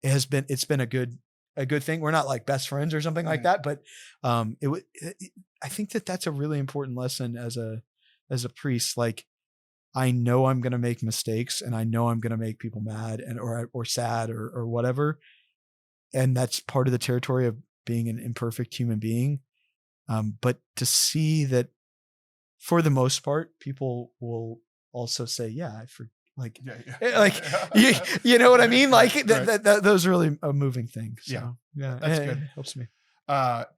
[SPEAKER 2] it's been a good a good thing. We're not like best friends or something like that, but I think that's a really important lesson as a priest. Like, I know I'm going to make mistakes, and I know I'm going to make people mad or sad or whatever. And that's part of the territory of being an imperfect human being. But to see that for the most part, people will also say, yeah, like you know what I mean? Like those are really a moving thing. So, yeah,
[SPEAKER 1] that's good.
[SPEAKER 2] It helps me.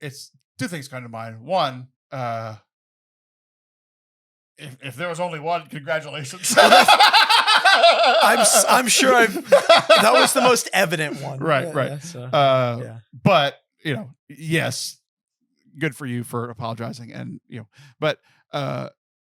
[SPEAKER 1] It's two things come to mind. One, if there was only one, congratulations.
[SPEAKER 2] I'm sure that was the most evident one.
[SPEAKER 1] Right.
[SPEAKER 2] Yeah, so,
[SPEAKER 1] but yes, good for you for apologizing. And, but,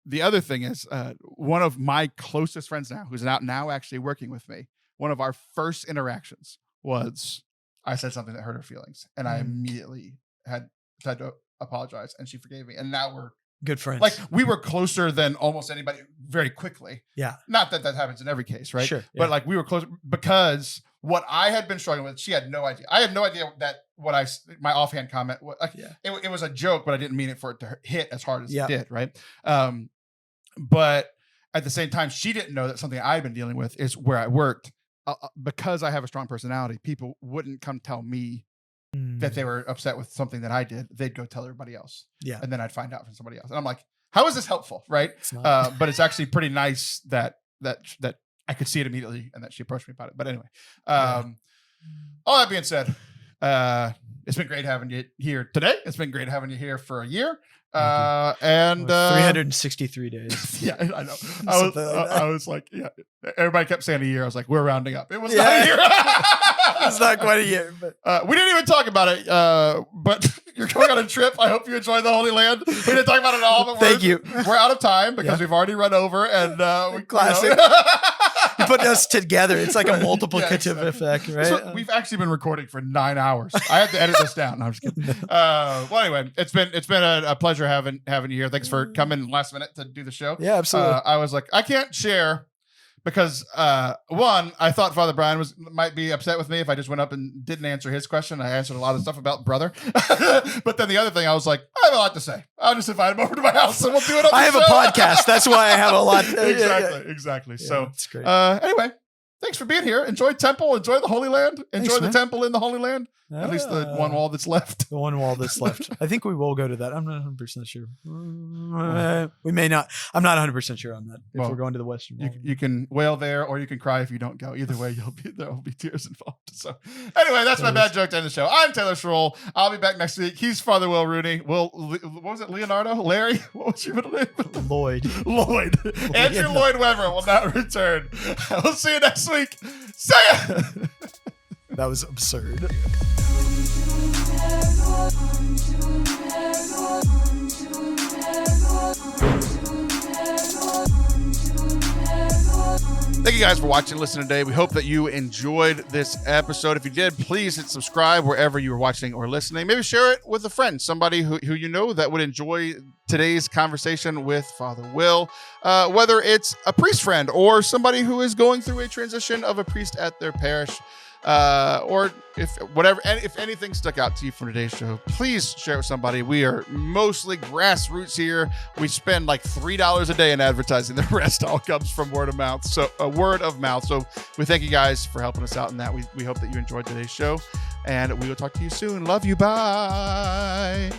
[SPEAKER 1] the other thing is, one of my closest friends now, who's now actually working with me, one of our first interactions was I said something that hurt her feelings, and I immediately had to apologize, and she forgave me. And now we're
[SPEAKER 2] good friends.
[SPEAKER 1] Like, we were closer than almost anybody very quickly.
[SPEAKER 2] Yeah.
[SPEAKER 1] Not that happens in every case, right?
[SPEAKER 2] Sure. Yeah.
[SPEAKER 1] But like, we were close because what I had been struggling with, she had no idea. I had no idea that my offhand comment, it was a joke, but I didn't mean it for it to hit as hard as it did, right? But at the same time, she didn't know that something I had been dealing with is where I worked. Because I have a strong personality, people wouldn't come tell me that they were upset with something that I did. They'd go tell everybody else. Yeah. And then I'd find out from somebody else. And I'm like, how is this helpful? Right. But it's actually pretty nice that I could see it immediately and that she approached me about it. But anyway, all that being said, it's been great having you here today. It's been great having you here for a year. And
[SPEAKER 2] 363 days.
[SPEAKER 1] Yeah, I know. I was like, yeah. Everybody kept saying a year. I was like, we're rounding up. It was not a year.
[SPEAKER 2] It's not quite a year, but
[SPEAKER 1] we didn't even talk about it. But you're going on a trip. I hope you enjoy the Holy Land. We didn't talk about it at all. But
[SPEAKER 2] Thank you.
[SPEAKER 1] We're out of time because we've already run over. And
[SPEAKER 2] classic. You put us together. It's like a multiplicative effect, right?
[SPEAKER 1] So we've actually been recording for 9 hours. I had to edit this down. No, I'm just kidding. Well, anyway, it's been a pleasure having you here. Thanks for coming last minute to do the show.
[SPEAKER 2] Yeah, absolutely.
[SPEAKER 1] I was like, I can't share because one, I thought Father Brian might be upset with me if I just went up and didn't answer his question. I answered a lot of stuff about brother. But then the other thing, I was like, I have a lot to say. I'll just invite him over to my house and we'll do it on
[SPEAKER 2] I have
[SPEAKER 1] show.
[SPEAKER 2] A podcast. That's why I have a lot.
[SPEAKER 1] Exactly.
[SPEAKER 2] Yeah,
[SPEAKER 1] so
[SPEAKER 2] that's great.
[SPEAKER 1] Anyway, thanks for being here. Enjoy Temple. Enjoy the Holy Land. Enjoy the temple in the Holy Land. At least the one wall that's left.
[SPEAKER 2] The one wall that's left. I think we will go to that. I'm not 100% sure. We may not. I'm not 100% sure on that. If we're going to the Western Wall.
[SPEAKER 1] You can wail there or you can cry if you don't go. Either way, there will be tears involved. So anyway, that's my bad joke to end the show. I'm Taylor Schroll. I'll be back next week. He's Father Will Rooney. What was it? Leonardo? Larry? What was your middle name?
[SPEAKER 2] Lloyd.
[SPEAKER 1] Andrew Lloyd Webber will not return. We'll see you next week. See ya!
[SPEAKER 2] That was absurd.
[SPEAKER 1] Thank you guys for watching and listening today. We hope that you enjoyed this episode. If you did, please hit subscribe wherever you are watching or listening. Maybe share it with a friend, somebody who you know that would enjoy today's conversation with Father Will, whether it's a priest friend or somebody who is going through a transition of a priest at their parish. Or if anything stuck out to you from today's show, please share it with somebody. We are mostly grassroots here. We spend like $3 a day in advertising. The rest all comes from word of mouth. So word of mouth. So we thank you guys for helping us out in that. We hope that you enjoyed today's show, and we will talk to you soon. Love you. Bye.